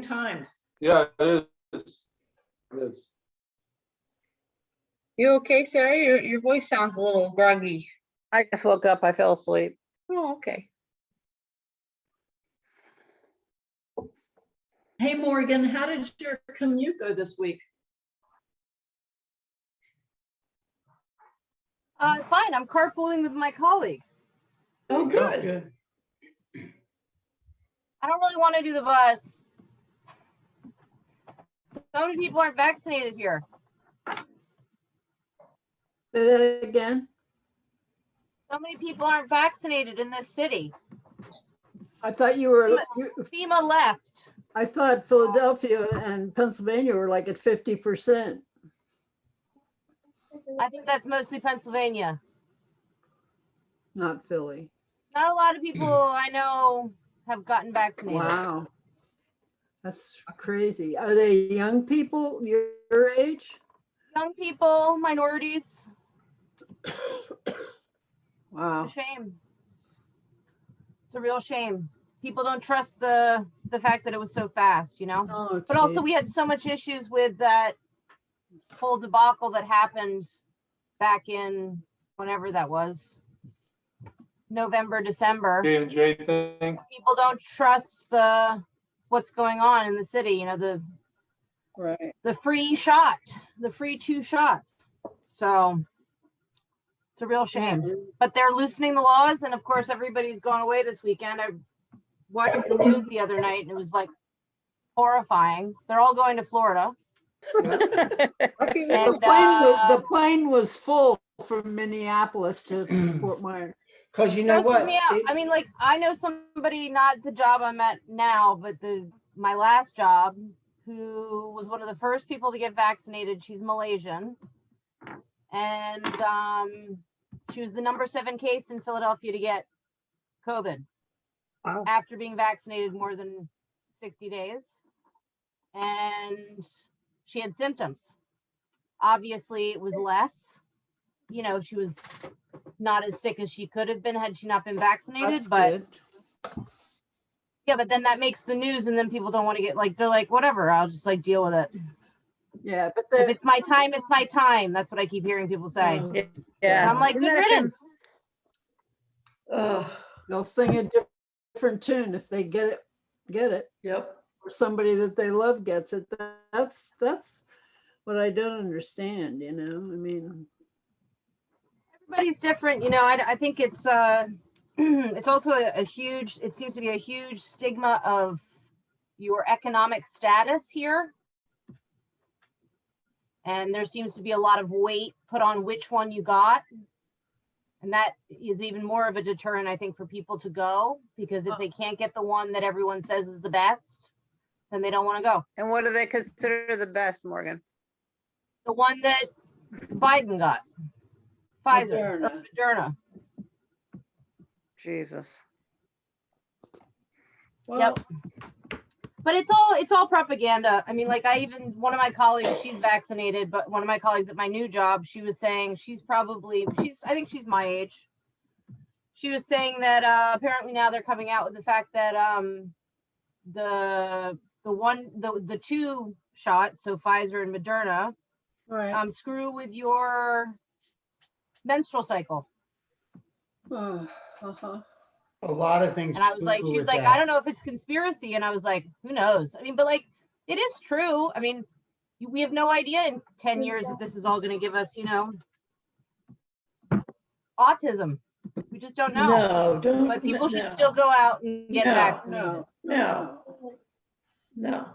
times. Yeah, it is. It is. You okay, Sarah? Your voice sounds a little groggy. I just woke up. I fell asleep. Oh, okay. Hey, Morgan, how did your commute go this week? Fine, I'm carpooling with my colleague. Oh, good. I don't really want to do the bus. So many people aren't vaccinated here. Say that again. So many people aren't vaccinated in this city. I thought FEMA left. I thought Philadelphia and Pennsylvania were like at 50%. I think that's mostly Pennsylvania. Not Philly. Not a lot of people I know have gotten vaccinated. Wow. That's crazy. Are they young people your age? Young people, minorities. Wow. It's a shame. It's a real shame. People don't trust the fact that it was so fast, you know? Oh, But also gee. we had so much issues with that whole debacle that happened back in whenever that was. November, December. J&J thing. People don't trust what's going on in the city, you know, Right. the free shot, the free 2 shots. So it's a real shame. Yeah. But they're loosening the laws, and of course everybody's going away this weekend. I watched the news the other night and it was like horrifying. They're all going to Florida. And, The plane was full from Minneapolis to Fort Myers. Cause you know Don't put what? me out. I mean, like, I know somebody, not the job I'm at now, but my last job, who was one of the first people to get vaccinated. She's Malaysian. And she was the number 7 case in Philadelphia to get COVID. Wow. After being vaccinated more than 60 days. And she had symptoms. Obviously, it was less. You know, she was not as sick as she could have been had she not been vaccinated. That's But good. yeah, but then that makes the news, and then people don't want to get, like, they're like, whatever, I'll just like deal with it. Yeah, but If it's my time, it's my time. That's what I keep hearing people say. And Yeah. I'm like, Isn't good that a shame? riddance. they'll sing a different tune if they get it, Yep. or somebody that they love gets it. That's what I don't understand, you know? I mean, Everybody's different, you know. I think it's it's also a huge, it seems to be a huge stigma of your economic status here. And there seems to be a lot of weight put on which one you got. And that is even more of a deterrent, I think, for people to go, because if they can't get the one that everyone says is the best, then they don't want to go. And what do they consider the best, Morgan? The one that Biden got, Pfizer, or Moderna. Moderna. Jesus. well, But it's all propaganda. I mean, like, one of my colleagues, she's vaccinated, but one of my colleagues at my new job, she was saying I think she's my age. She was saying that apparently now they're coming out with the fact that the 2 shots, so Pfizer and Moderna, Right. screw with your menstrual cycle. Uh-huh. A lot of things. And I was like, screw she's with like, that. I don't know if it's conspiracy. And I was like, who knows? I mean, but like, it is true. I mean, we have no idea in 10 years if this is all going to give us, autism. We just don't know. No, don't. But people should no, still go out and get No, vaccinated. No, no.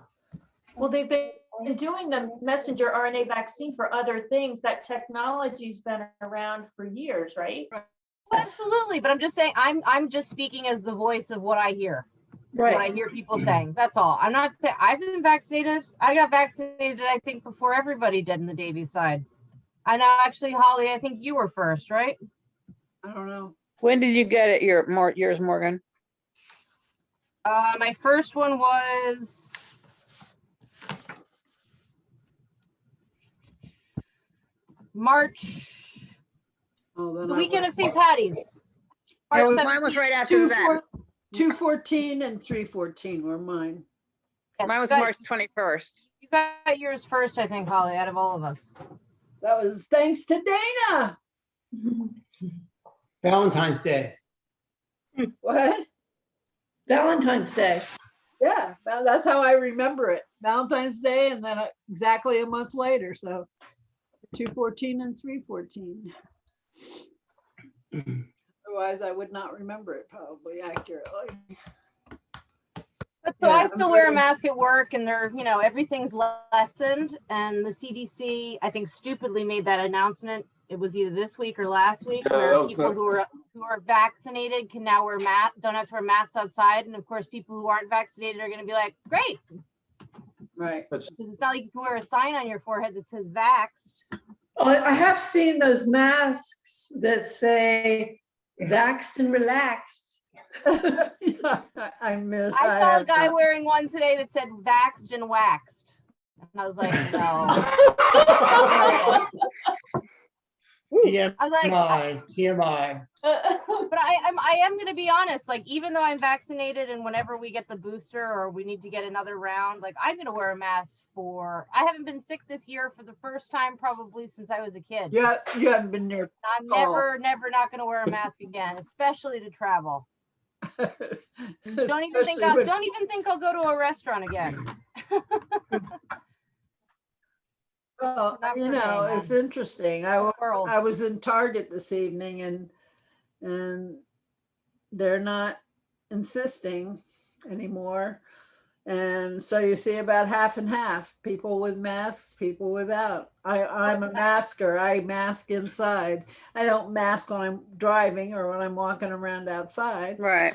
Well, they've been doing the messenger RNA vaccine for other things. That technology's been around for years, right? Absolutely. But I'm just saying, I'm just speaking as the voice of what I hear. What I Right. hear people saying. That's all. I'm not saying I've been vaccinated. I got vaccinated, I think, before everybody did in the Davies side. I know, actually, Holly, I think you were first, right? I don't know. When did you get it, yours, Morgan? My first one was March, Oh, then the I weekend would- of St. Patty's. Yeah, March mine was 17th. right after that. 214 and 314 were mine. Yeah, Mine was you got- March 21st. You got yours first, I think, Holly, out of all of us. That was thanks to Dana. Valentine's Day. What? Valentine's Day. Yeah, that's how I remember it. Valentine's Day and then exactly a month later. So 214 and 314. Otherwise, I would not remember it probably accurately. But so I Yeah, still wear a really. mask at work, and they're, everything's lessened. And the CDC, I think, stupidly made that announcement. It was either this week or last week, Yeah, that where was people not- who are vaccinated can now wear don't have to wear masks outside. And of course, people who aren't vaccinated are going to be like, great, Right. That's, because it's not like you can wear a sign on your forehead that says vaxxed. Oh, I have seen those masks that say vaxxed and relaxed. I miss. I saw a have guy not. wearing one today that said vaxxed and waxed, and I was like, no. TMI, I was like, TMI. but I am going to be honest, like, even though I'm vaccinated and whenever we get the booster or we need to get another round, like, I'm going to wear a mask I haven't been sick this year for the first time probably since I was a kid. Yeah, you haven't been near. I'm never not going to wear a mask again, especially to travel. Don't even think I'll go to a restaurant again. Well, Not for me, man. it's interesting. World. I was in Target this evening and they're not insisting anymore. And so you see about half and half, people with masks, people without. I'm a masker. I mask inside. I don't mask when I'm driving or when I'm walking around outside. Right.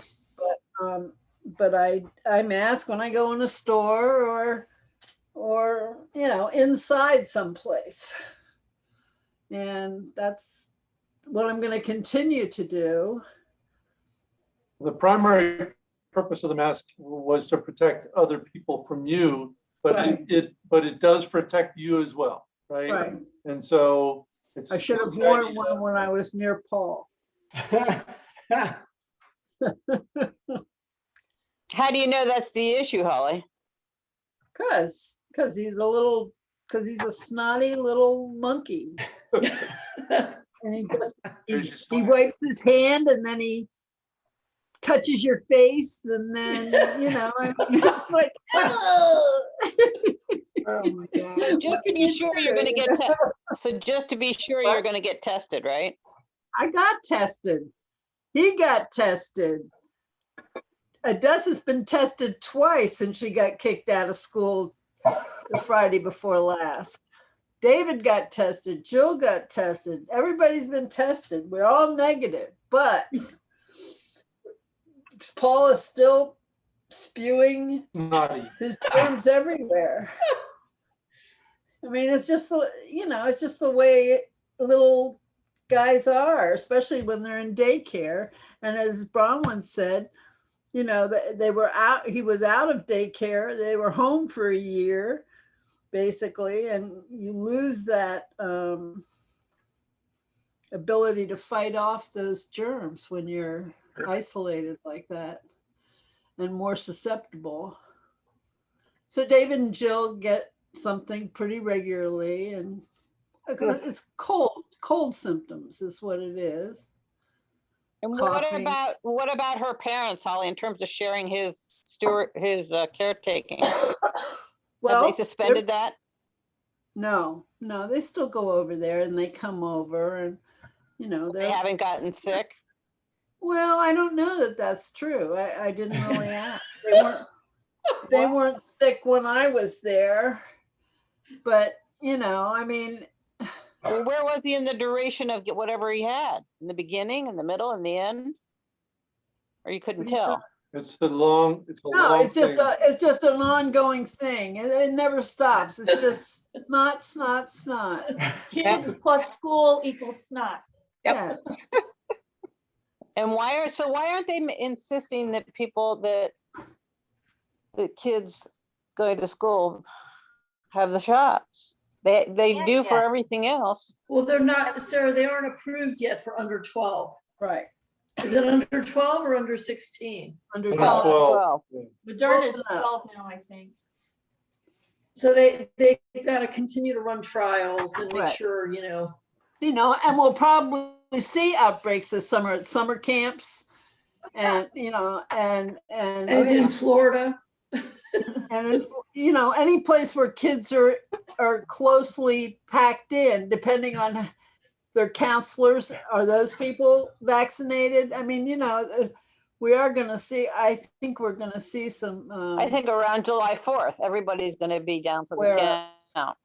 But I mask when I go in a store or inside someplace. And that's what I'm going to continue to do. the primary purpose of the mask was to protect other people from you, but Right. it does protect you as well, right? Right. And so it's. I should have the worn idea- one when I was near Paul. How do you know that's the issue, Holly? Because he's a snotty little monkey. And he just, There's your he sign. wipes his hand and then he touches your face and then, it's like, oh. Oh my God. Just to be sure you're gonna get so just to be sure you're gonna get tested, right? I got tested. He got tested. Adessa's been tested twice since she got kicked out of school the Friday before last. David got tested. Jill got tested. Everybody's been tested. We're all negative, but Paul is still spewing Naughty. his germs everywhere. I mean, it's just the way little guys are, especially when they're in daycare. And as Bronwyn said, they were out, he was out of daycare. They were home for a year, basically, and you lose that ability to fight off those germs when you're isolated like that and more susceptible. So David and Jill get something pretty regularly, and It's cold symptoms is what it is. And Coughing. what about her parents, Holly, in terms of sharing his caretaking? Have Well, they suspended that? no, they still go over there and they come over and, you know, They they're, haven't gotten sick? well, I don't know that that's true. I didn't really ask. They weren't sick when I was there, but you know, I mean, Well, where was he in the duration of whatever he had? In the beginning, in the middle, in the end? Or you couldn't What do you tell? It's a long no, it's just thing. it's just an ongoing thing. It never stops. It's just snot. Kids plus school equals snot. Yeah. And why aren't they insisting that the kids going to school have the shots? They do for Yeah. everything else. Well, they're not, Sarah, they aren't approved yet for under 12. Right. Is it under 12 or under 16? Under Under 12. 12. Moderna's Well, 12 now, I think. So they've got to continue to run trials and make Right. sure, you know. You know, and we'll probably see outbreaks this summer at summer camps, and you know, and And in Florida, and in, you know, any place where kids are closely packed in, depending on their counselors, are those people vaccinated? I mean, you know, we are going to see. I think we're going to see some. I think around July 4th, everybody's gonna be down for Where- the count.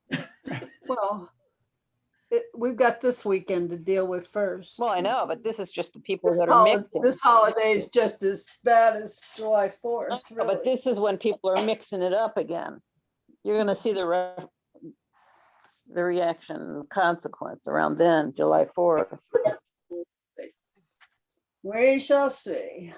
Well, we've got this weekend to deal with first. Well, I know, but this is just the people that are mixing. This holiday is just as bad as July 4th. No, but this is when people are mixing it up again. You're gonna see the reaction consequence around then, July 4th. We shall see.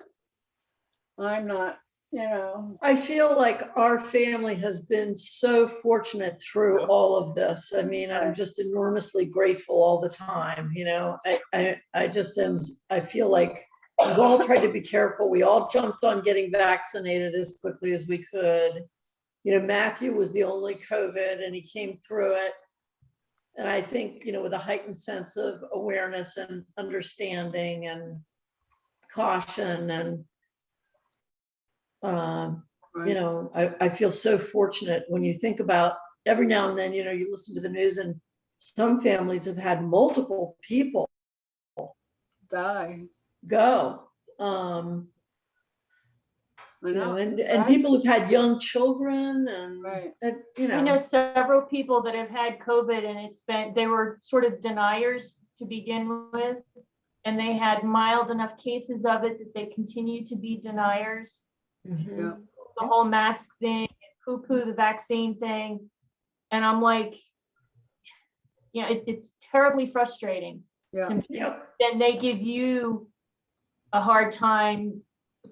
I'm not, you know, I feel like our family has been so fortunate through all of this. I mean, I'm just enormously grateful all the time, you know. I just am, I feel like we've all tried to be careful. We all jumped on getting vaccinated as quickly as we could. You know, Matthew was the only COVID and he came through it. And I think, you know, with a heightened sense of awareness and understanding and caution and, you know, I feel so fortunate when you think about every now and then, you know, you listen to the news and some families have had multiple people die. go. I You know, know. and people who've had young children and, Right. you I know, know several people that have had COVID and they were sort of deniers to begin with. And they had mild enough cases of it that they continue to be deniers. mhm. Yeah. The whole mask thing, poo-poo the vaccine thing. And I'm like, yeah, it's terribly frustrating. Yeah. to me. Yep. Then they give you a hard time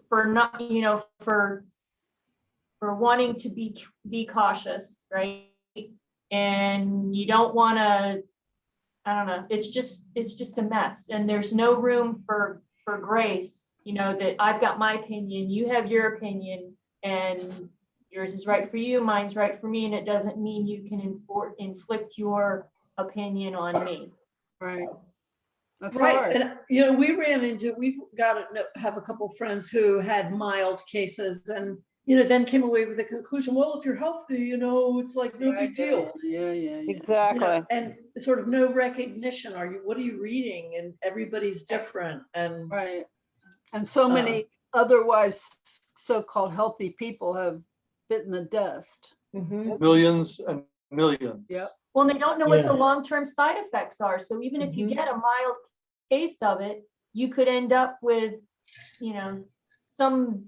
for not, you know, for wanting to be cautious, right? And you don't want to, I don't know, it's just a mess. And there's no room for grace, you know, that I've got my opinion, you have your opinion, and yours is right for you, mine's right for me, and it doesn't mean you can inflict your opinion on me. Right. That's Right, hard. and you know, we've got to have a couple friends who had mild cases and, you know, then came away with the conclusion, well, if you're healthy, you know, it's like no big deal. Yeah. You Exactly. know, and sort of no recognition. What are you reading? And everybody's different and, Right. And so many otherwise so-called healthy people have bitten the dust. Mhm. Millions and millions. Yep. Well, they don't know what the Yeah. long-term side effects are. So even if you Mhm. get a mild case of it, you could end up with, you know, some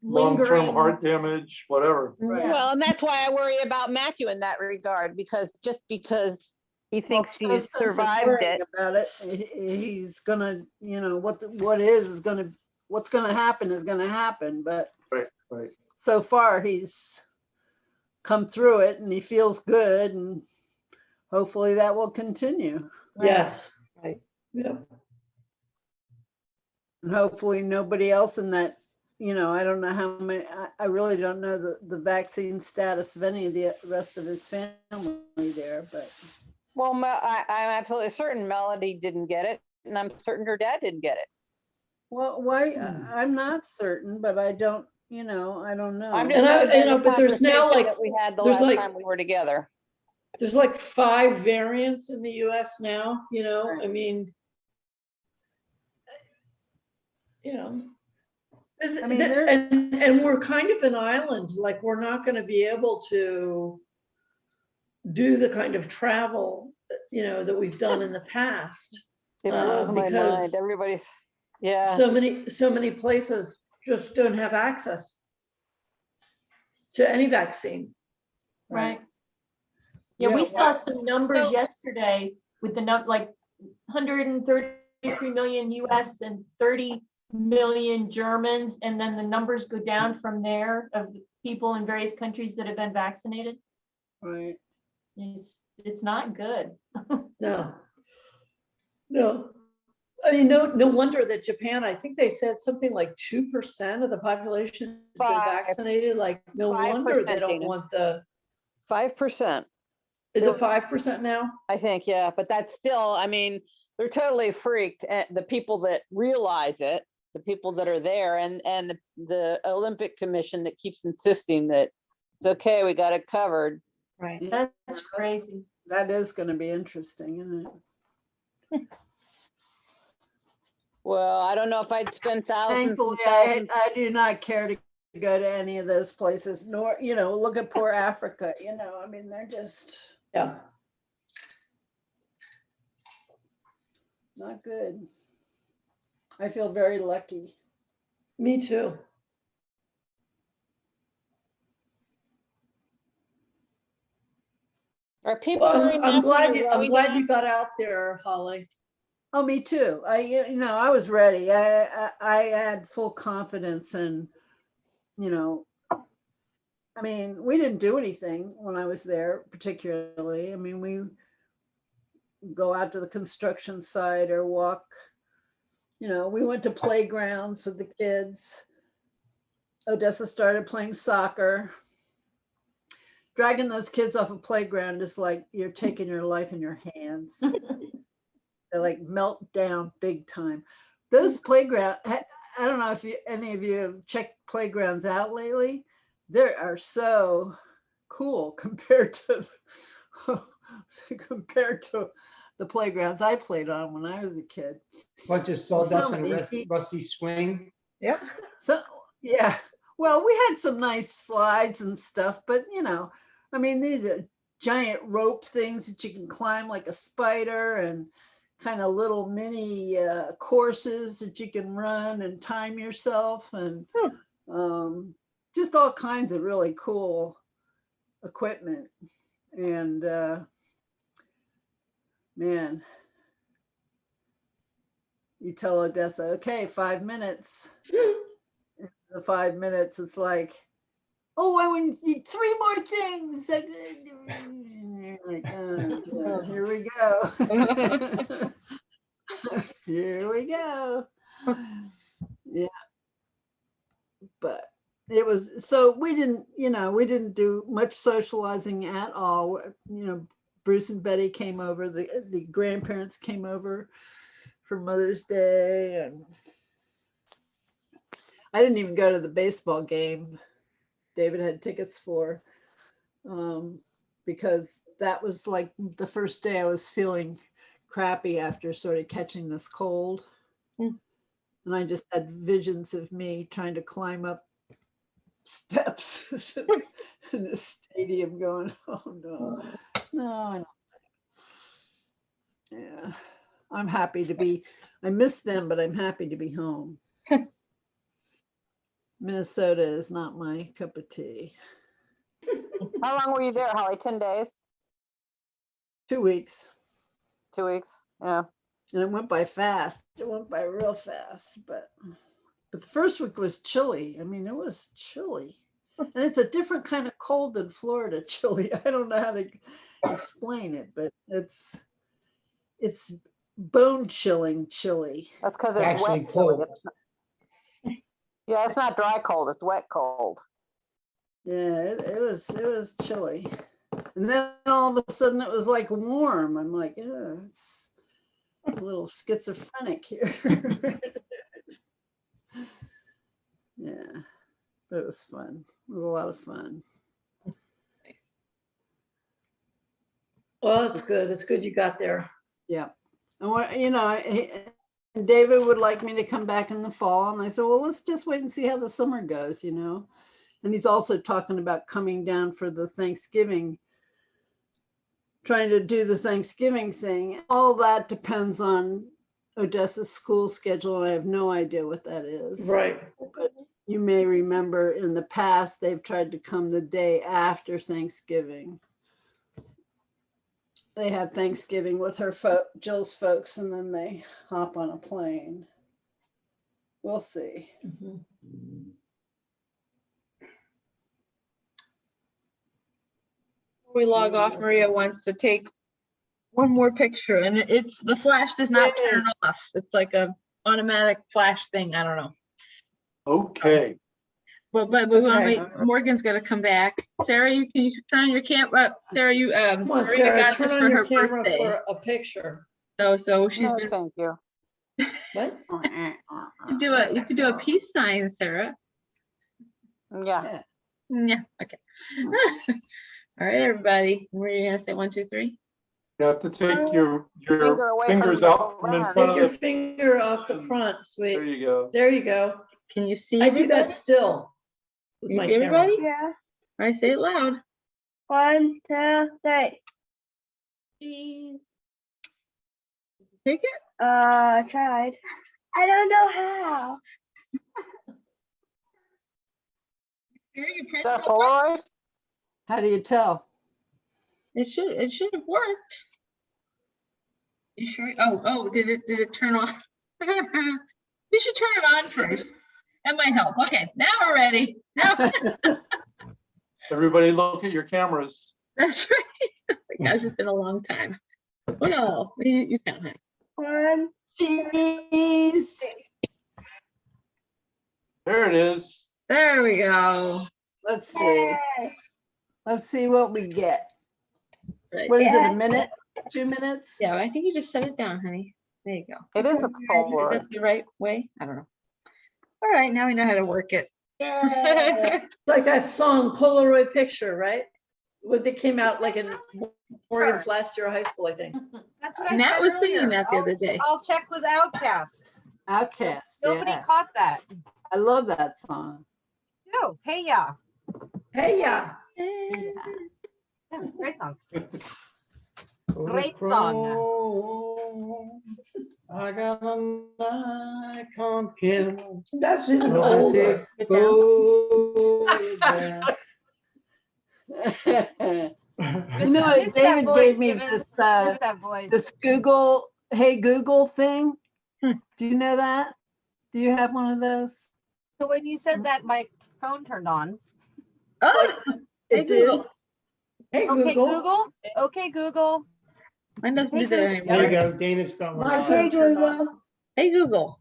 Long-term lingering. heart damage, whatever. Right. Yeah. Well, and that's why I worry about Matthew in that regard, because just because he thinks Well, he's no sense in survived worrying it. about it. He's gonna, you know, what's gonna happen is gonna happen. But Right. so far he's come through it and he feels good, and hopefully that will continue. Yes. Right. Yep. And hopefully nobody else in that, you know, I don't know how many, I really don't know the vaccine status of any of the rest of his family there, but Well, I'm absolutely certain Melody didn't get it, and I'm certain her dad didn't get it. Well, why, Hmm. I'm not certain, but I don't, I don't know. I'm just And I- going by you know, the but there's now, conversation like- that we had the there's last like- time we were together. There's like 5 variants in the US now, Right. I mean, I mean, there- and we're kind of an island, like, we're not gonna be able to do the kind of travel, that we've done in the past. It blows my because mind. Everybody, yeah. So many places just don't have access to any vaccine. Right. Yeah, we Yeah, saw some numbers So- yesterday with the like 133 million US and 30 million Germans, and then the numbers go down from there of people in various countries that have been vaccinated. Right. It's not good. No. No. I mean, no wonder that Japan, I think they said something like 2% of the population has been 5%. vaccinated. Like, no 5%, wonder they don't Dana. want the, 5%, is it 5% now? I think, yeah, but that's still, I mean, they're totally freaked. The people that realize it, the people that are there, and the Olympic Commission that keeps insisting that it's okay, we got it covered. Right. Yeah. That's crazy. That is gonna be interesting, isn't it? Well, I don't know if I'd spend thousands Thankfully, and thousands. I do not care to go to any of those places, nor, look at poor Africa, I mean, they're just Yeah. not good. I feel very lucky. Me too. Are people Well, wearing I'm masks when glad you're I'm rowing glad down? you got out there, Holly. Oh, me too. I was ready. I had full confidence and, I mean, we didn't do anything when I was there particularly. I mean, we go out to the construction site or walk, we went to playgrounds with the kids. Odessa started playing soccer. Dragging those kids off a playground is like you're taking your life in your hands. They like melt down big time. Those playground, I don't know if any of you have checked playgrounds out lately. They are so cool compared to the playgrounds I played on when I was a kid. Bunch of sawdust and many rusty swing. So, yeah, well, we had some nice slides and stuff, but I mean, these are giant rope things that you can climb like a spider, and kind of little mini courses that you can run and time yourself, and just all kinds of really cool equipment. And man, you tell Odessa, okay, 5 minutes. The 5 minutes, it's like, oh, I want 3 more things. Like, oh, God, here we go. Here we go. Yeah. But it was, so we didn't do much socializing at all. Bruce and Betty came over, the grandparents came over for Mother's Day, and I didn't even go to the baseball game David had tickets for, because that was like the first day I was feeling crappy after sort of catching this cold. And I just had visions of me trying to climb up steps in the stadium going, oh no, yeah, I'm happy to be, I miss them, but I'm happy to be home. Minnesota is not my cup of tea. How long were you there, Holly? 10 days? 2 weeks. 2 weeks? Yeah. And it went by fast. It went by real fast, but the first week was chilly. I mean, it was chilly. And it's a different kind of cold than Florida chilly. I don't know how to explain it, but it's bone chilling chilly. That's because It's it's actually wet. Chili. cold. Yeah, it's not dry cold, it's wet cold. Yeah, it was chilly. And then all of a sudden it was like warm. I'm like, yeah, it's a little schizophrenic here. Yeah, but it was fun. It was a lot of fun. Well, that's good. It's good you got there. Yeah. And what, you know, and David would like me to come back in the fall. And I said, well, let's just wait and see how the summer goes, you know. And he's also talking about coming down for the Thanksgiving, trying to do the Thanksgiving thing. All that depends on Odessa's school schedule. And I have no idea what that is. Right. But you may remember in the past, they've tried to come the day after Thanksgiving. They have Thanksgiving with her Jill's folks, and then they hop on a plane. We'll see. Mhm. Before we log off, Maria wants to take one more picture, and it's, the flash does not turn off. It's like a automatic flash thing. I don't know. Okay. But we want Okay. to wait. Morgan's got to come back. Sarah, can you turn on your camera? Sarah, you Come on, Maria Sarah, got this turn for on your her camera birthday. for a picture. So she's No, been thank you. What? you could do a peace sign, Sarah. Yeah. Yeah. Okay. All right, everybody. We're gonna say 1, 2, 3. You have to take Finger your away from fingers the out from in lens. front Take your of, finger off the front, there sweet. you go. There you go. Can you see? I do that everybody? still. With Can you my see camera. everybody? Yeah. All right, say it loud. 1, 2, 3. Cheese. Take it. Tried. I don't know how. Here, you press Is that a the- Polaroid? How do you tell? It should have worked. You sure? Oh, did it turn off? You should turn it on first. That might help. Okay, now we're ready. Now Everybody look at your cameras. that's right. Gosh, it's been a long time. Oh no, you can't. Honey. 1, Cheese. There it is. There we go. Let's see. yay. Let's see what we get. Right. What is it, Yeah. a minute? 2 minutes? Yeah, I think you just set it down, honey. There you go. It is a Is Polaroid. that the right way? I don't know. All right, now we know how to work it. Yay. It's like that song Polaroid Picture, right? When they came out like in Morgan's last year of high school, I think. That's what I Matt said was singing earlier. that the other day. I'll check with Outcast. Outcast. Nobody Yeah. caught that. I love that song. No, hey ya. Hey, yeah. Yeah, great song. Great song. I got a Nikon camera. That's even I older. take photographs. You know what, Miss that David voice, gave me Gibbons. this, Miss that voice. this Google, hey Google thing. Hmm. Do you know that? Do you have one of those? So when you said that, my phone turned on. Oh, hey, It did. Google. Hey, Okay, Google. Google. Okay, Google. Mine doesn't Hey, do that Google. anymore. There you go, Dana's got one. My on. Hey, phone turned on. Google. Hey, Google.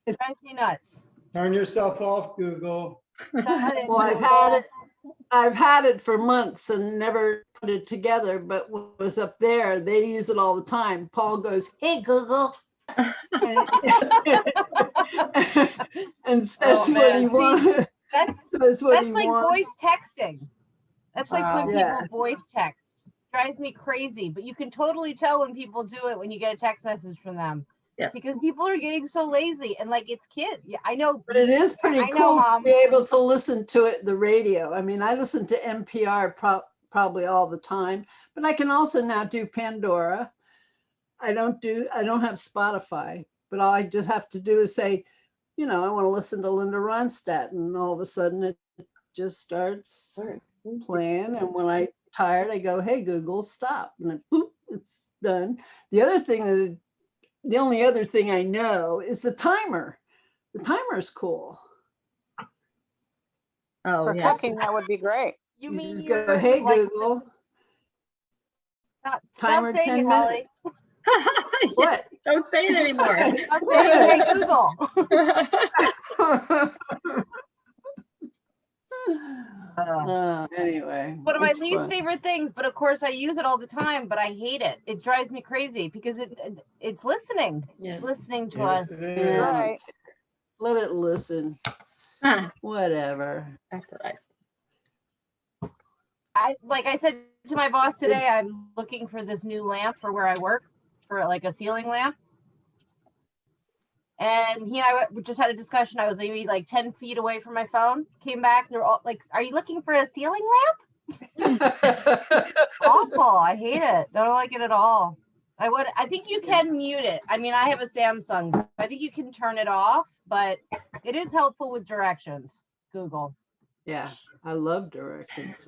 It drives me nuts. Turn yourself off, Google. Shut it, Well, I've had it for months and never put it together, but when it was up there, they use it all the time. Paul goes, hey Google. And says Oh, what he man. wants. That's Says what that's he like wants. voice texting. That's like when Yeah. people voice text. Drives me crazy, but you can totally tell when people do it when you get a text message from them. Yes. Because people are getting so lazy and like it's kids. Yeah, I know. But it is pretty I know, cool to Mom. be able to listen to it, the radio. I mean, I listen to NPR probably all the time, but I can also now do Pandora. I don't have Spotify, but all I just have to do is say, you know, I want to listen to Linda Ronstadt, and all of a sudden it just starts playing. And when I'm tired, I go, hey, Google, stop. And then, boop, it's done. The only other thing I know is the timer. The timer's cool. Oh, For yeah. cooking, that would be great. You You mean just you're go, hey, like, Google, Stop timer saying 10 it, Holly. minutes. What? Don't say it anymore. Stop saying, hey, Google. Anyway. What am I That's least fun. favorite things, but of course I use it all the time, but I hate it. It drives me crazy because it's listening. Yeah. It's listening to Yes, us. it is. Yeah. Right. Let it listen, Huh, whatever. that's what I. Like I said to my boss today, I'm looking for this new lamp for where I work, for like a ceiling lamp. And he and I just had a discussion. I was maybe like 10 feet away from my phone. Came back, they're all like, "Are you looking for a ceiling lamp?" Awful. I hate it. Don't like it at all. I think you can mute it. I mean, I have a Samsung. So I think you can turn it off, but it is helpful with directions. Google. Yeah, I love directions.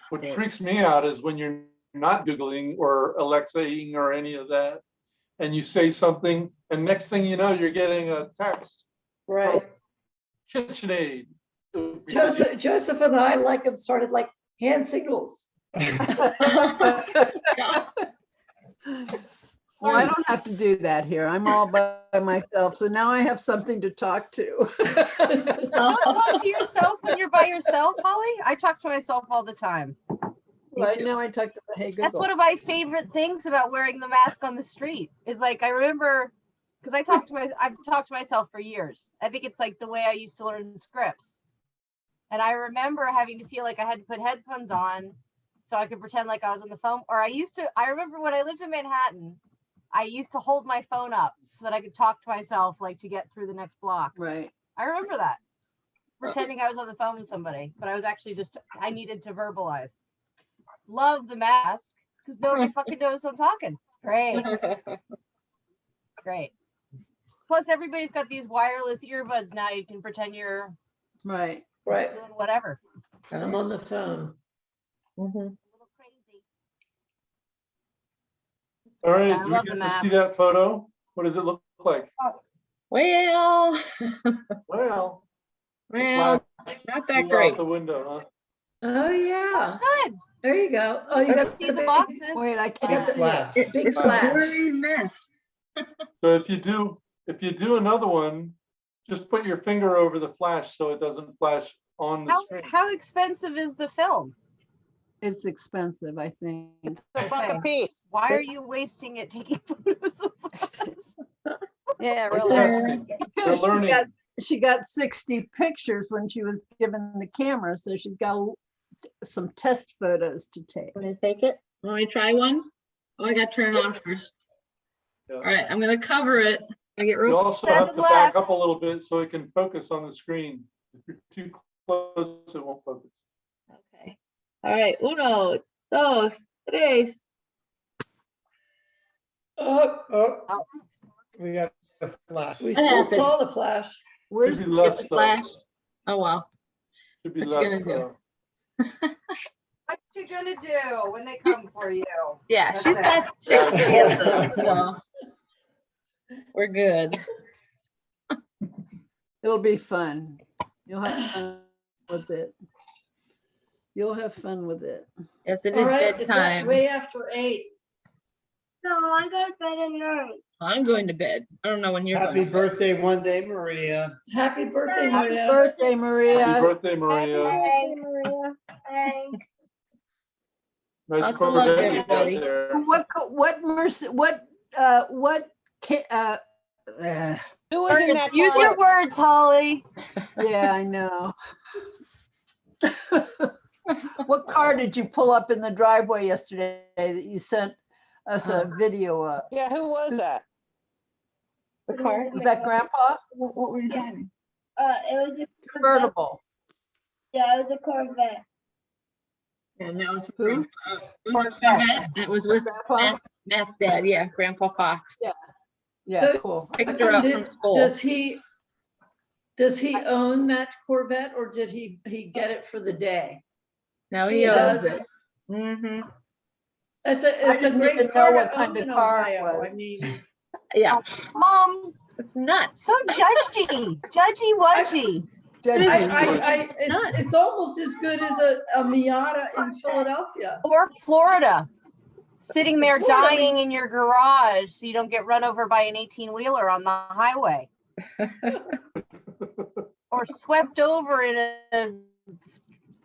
What freaks me out is when you're not Googling or Alexaing or any of that, and you say something, and next thing you know, you're getting a text. Right. KitchenAid. Joseph and I like have started like hand signals. Well, I don't have to do that here. I'm all by myself. So now I have something to talk to. You don't talk to yourself when you're by yourself, Holly? I talk to myself all the time. Right now I talk to the Hey That's Google. one of my favorite things about wearing the mask on the street is like I remember because I've talked to myself for years. I think it's like the way I used to learn scripts. And I remember having to feel like I had to put headphones on so I could pretend like I was on the phone. Or I remember when I lived in Manhattan, I used to hold my phone up so that I could talk to myself like to get through the next block. Right. I remember that. Pretending I was on the phone with somebody, but I was actually I needed to verbalize. Love the mask because nobody fucking knows I'm talking. It's great. Great. Plus, everybody's got these wireless earbuds now. You can pretend you're Right. Right. doing whatever. I'm on the phone. A little crazy. All right, Yeah, I do we love the get to mask. see that photo? What does it look like? Well, Well. the well, flash not flew that out great. the window, huh? Oh, yeah. Good. There you go. Oh, you got See the big- boxes. Wait, I you got can't the see it. big It's a flash. blurry mess. So if you do another one, just put your finger over the flash so it doesn't flash on the screen. How expensive is the film? It's expensive, I think. It's a buck a piece. Why are you wasting it taking photos of us? Yeah, We're really. testing. We're Because learning. she got 60 pictures when she was given the camera, so she's got some test photos to take. Want to take it? Want me to try one? Oh, I got to turn it on first. Yeah. All right, I'm gonna cover it. I get You real. also Seven have to back left. up a little bit so it can focus on the screen. If you're too close, it won't focus. Okay. All right. Uno, dos, tres. Oh, Oh, we got a flash. we What still happened? saw the flash. Where's Should be Get less, the though. flash. Oh, wow. Should be What you less, gonna do? though. What you gonna do when they come for you? Yeah, That's she's it. got 60 of them, so we're good. It'll be fun. You'll have fun with it. You'll have fun with it. Yes, it All is right, it's bedtime. way after 8. No, I go to bed at night. I'm going to bed. I don't know when you're Happy going. to bed. birthday one day, Maria. Happy birthday, Happy Maria. birthday, Happy Maria. birthday, Maria. Thanks, Maria. Thanks. Nice Lots of love, Corvette you got everybody. there. Who was in that Use your car? words, Holly. Yeah, I know. What car did you pull up in the driveway yesterday that you sent us a video of? Yeah, who was that? The car? Was that Grandpa? What were you driving? It was a Convertible. Yeah, it was a Corvette. And that was Who? it was a Corvette. That was with Grandpa? Matt's dad. Yeah, Grandpa Fox. Yeah, So- cool. Picked her up from Did- school. Does he own that Corvette or did he get it for the day? Now He he owns does. it. Mm-hmm. It's a didn't great even know car what to kind own of in car it Ohio. was. I mean, Yeah, Mom, it's nuts. so judgy. Judgy wudgy. Judgy. it's almost as good as a Miata in Philadelphia. Or Florida. Sitting there Florida, we- dying in your garage so you don't get run over by an 18-wheeler on the highway. Or swept over in a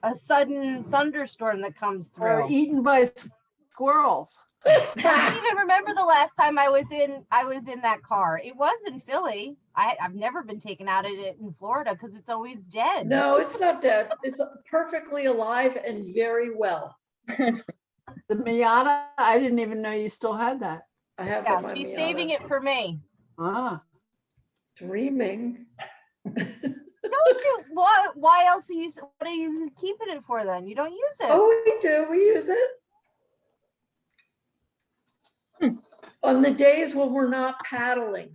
a sudden thunderstorm that comes Or through. eaten by squirrels. I don't even remember the last time I was in that car. It was in Philly. I've never been taken out of it in Florida because it's always dead. No, it's not dead. It's perfectly alive and very well. The Miata, I didn't even know you still had that. I have Yeah, my she's saving Miata. it for me. Ah, Dreaming. No, dude, why else are you? What are you keeping it for then? You don't use it. Oh, we do. We use it. On the days when we're not paddling.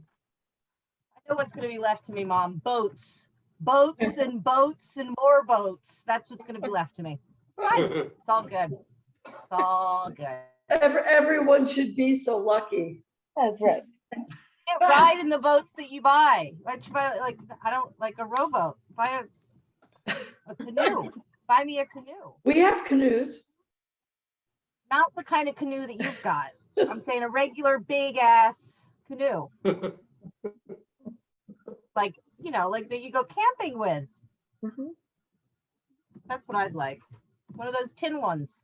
I know what's going to be left to me, Mom. Boats, boats, and boats, and more boats. That's what's going to be left to me. It's fine. It's all good. It's all good. Everyone should be so lucky. That's right. You can't ride in the boats that you buy. Why don't you buy like I don't like a rowboat. Buy a canoe. Buy me a canoe. We have canoes. Not the kind of canoe that you've got. I'm saying a regular big ass canoe. Like, you know, like that you go camping with. Mhm. That's what I'd like. One of those tin ones.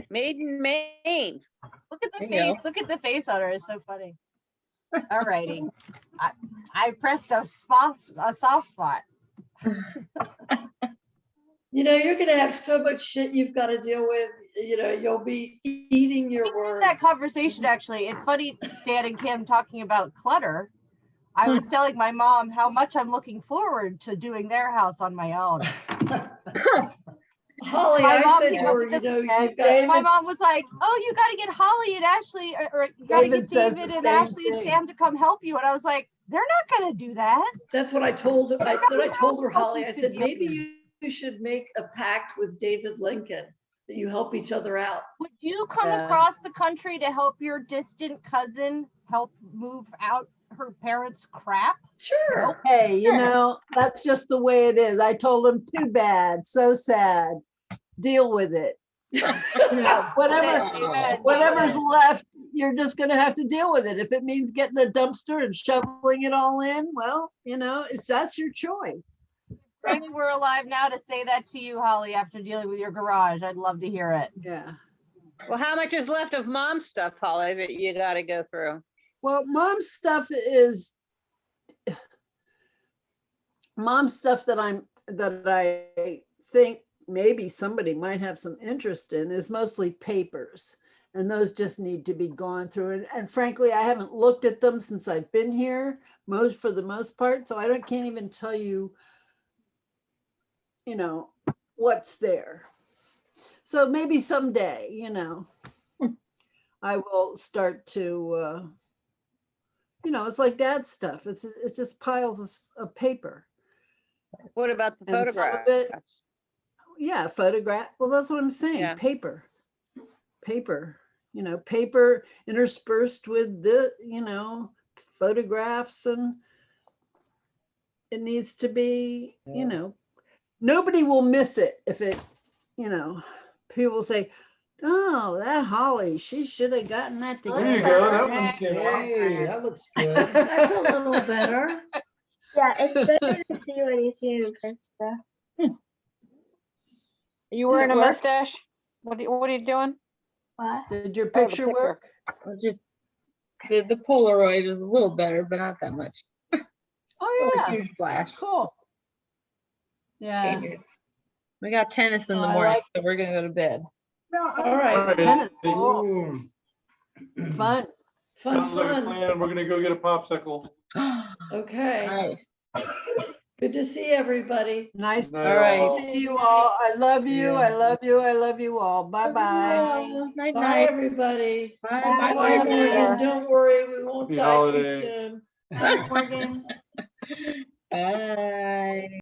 Made in Maine. Look at the There you face. Look at the face on her. It's so funny. All righty. I pressed a soft spot. You know, you're gonna have so much shit you've got to deal with. You know, you'll be eating your We had words. that conversation actually. It's funny, Dad and Kim talking about clutter. I was telling my mom how much I'm looking forward to doing their house on my own. Holly, My I mom said came to up her, with you this- know, you And got, My mom was like, "Oh, you got to get Holly and Ashley, or you got to David get says David the and same Ashley and thing. Sam to come help you." And I was like, "They're not going to do that." that's what I told her. I told her, Holly, I Else's said, to maybe do. you should make a pact with David Lincoln that you help each other out. Would you come Yeah. across the country to help your distant cousin help move out her parents' crap? Sure. hey, you know, that's just the way it is. I told him, too bad, so sad. Deal with it. You know, Amen. whatever's left, you're just gonna have to deal with it. If it means getting a dumpster and shoveling it all in, well, you know, that's your choice. Maybe we're alive now to say that to you, Holly, after dealing with your garage. I'd love to hear it. Yeah. Well, how much is left of mom's stuff, Holly, that you gotta go through? Well, mom's stuff that I think maybe somebody might have some interest in is mostly papers. And those just need to be gone through. And frankly, I haven't looked at them since I've been here, for the most part. So can't even tell you, you know, what's there. So maybe someday, you know, I will start to, you know, it's like Dad's stuff. It's just piles of paper. What about the And some of photographs? Yeah, photograph. Well, that's what I'm saying. Yeah. Paper, you know, paper interspersed with you know, photographs, and it needs to be, you know, nobody will miss it if it, you know, people say, oh, that Holly, she should have gotten that together. There you go. That one came out. Hey, that looks good. That's a little better. Yeah, it's better to see when you see it in person. though. Are you Did it wearing a work? mustache? What are you doing? What? Did your Oh, the picture work? Well, just the Polaroid is a little better, but not that much. Oh, Not a yeah, huge flash. cool. Yeah. We got tennis in the Oh, I morning, like- so we're gonna go to bed. All right. Tennis, Hey, cool, Boom. fun. Fun, Sounds like a fun. plan. We're gonna go get a popsicle. Okay. Nice. Good to see everybody. Nice Night, to all. see you all. I love you. Yeah. I love you. I love you all. Bye-bye. Night Bye, night. everybody. Bye. Bye, Bye. Morgan. Don't worry, we won't Happy die too holiday. soon. Bye, Morgan. Bye.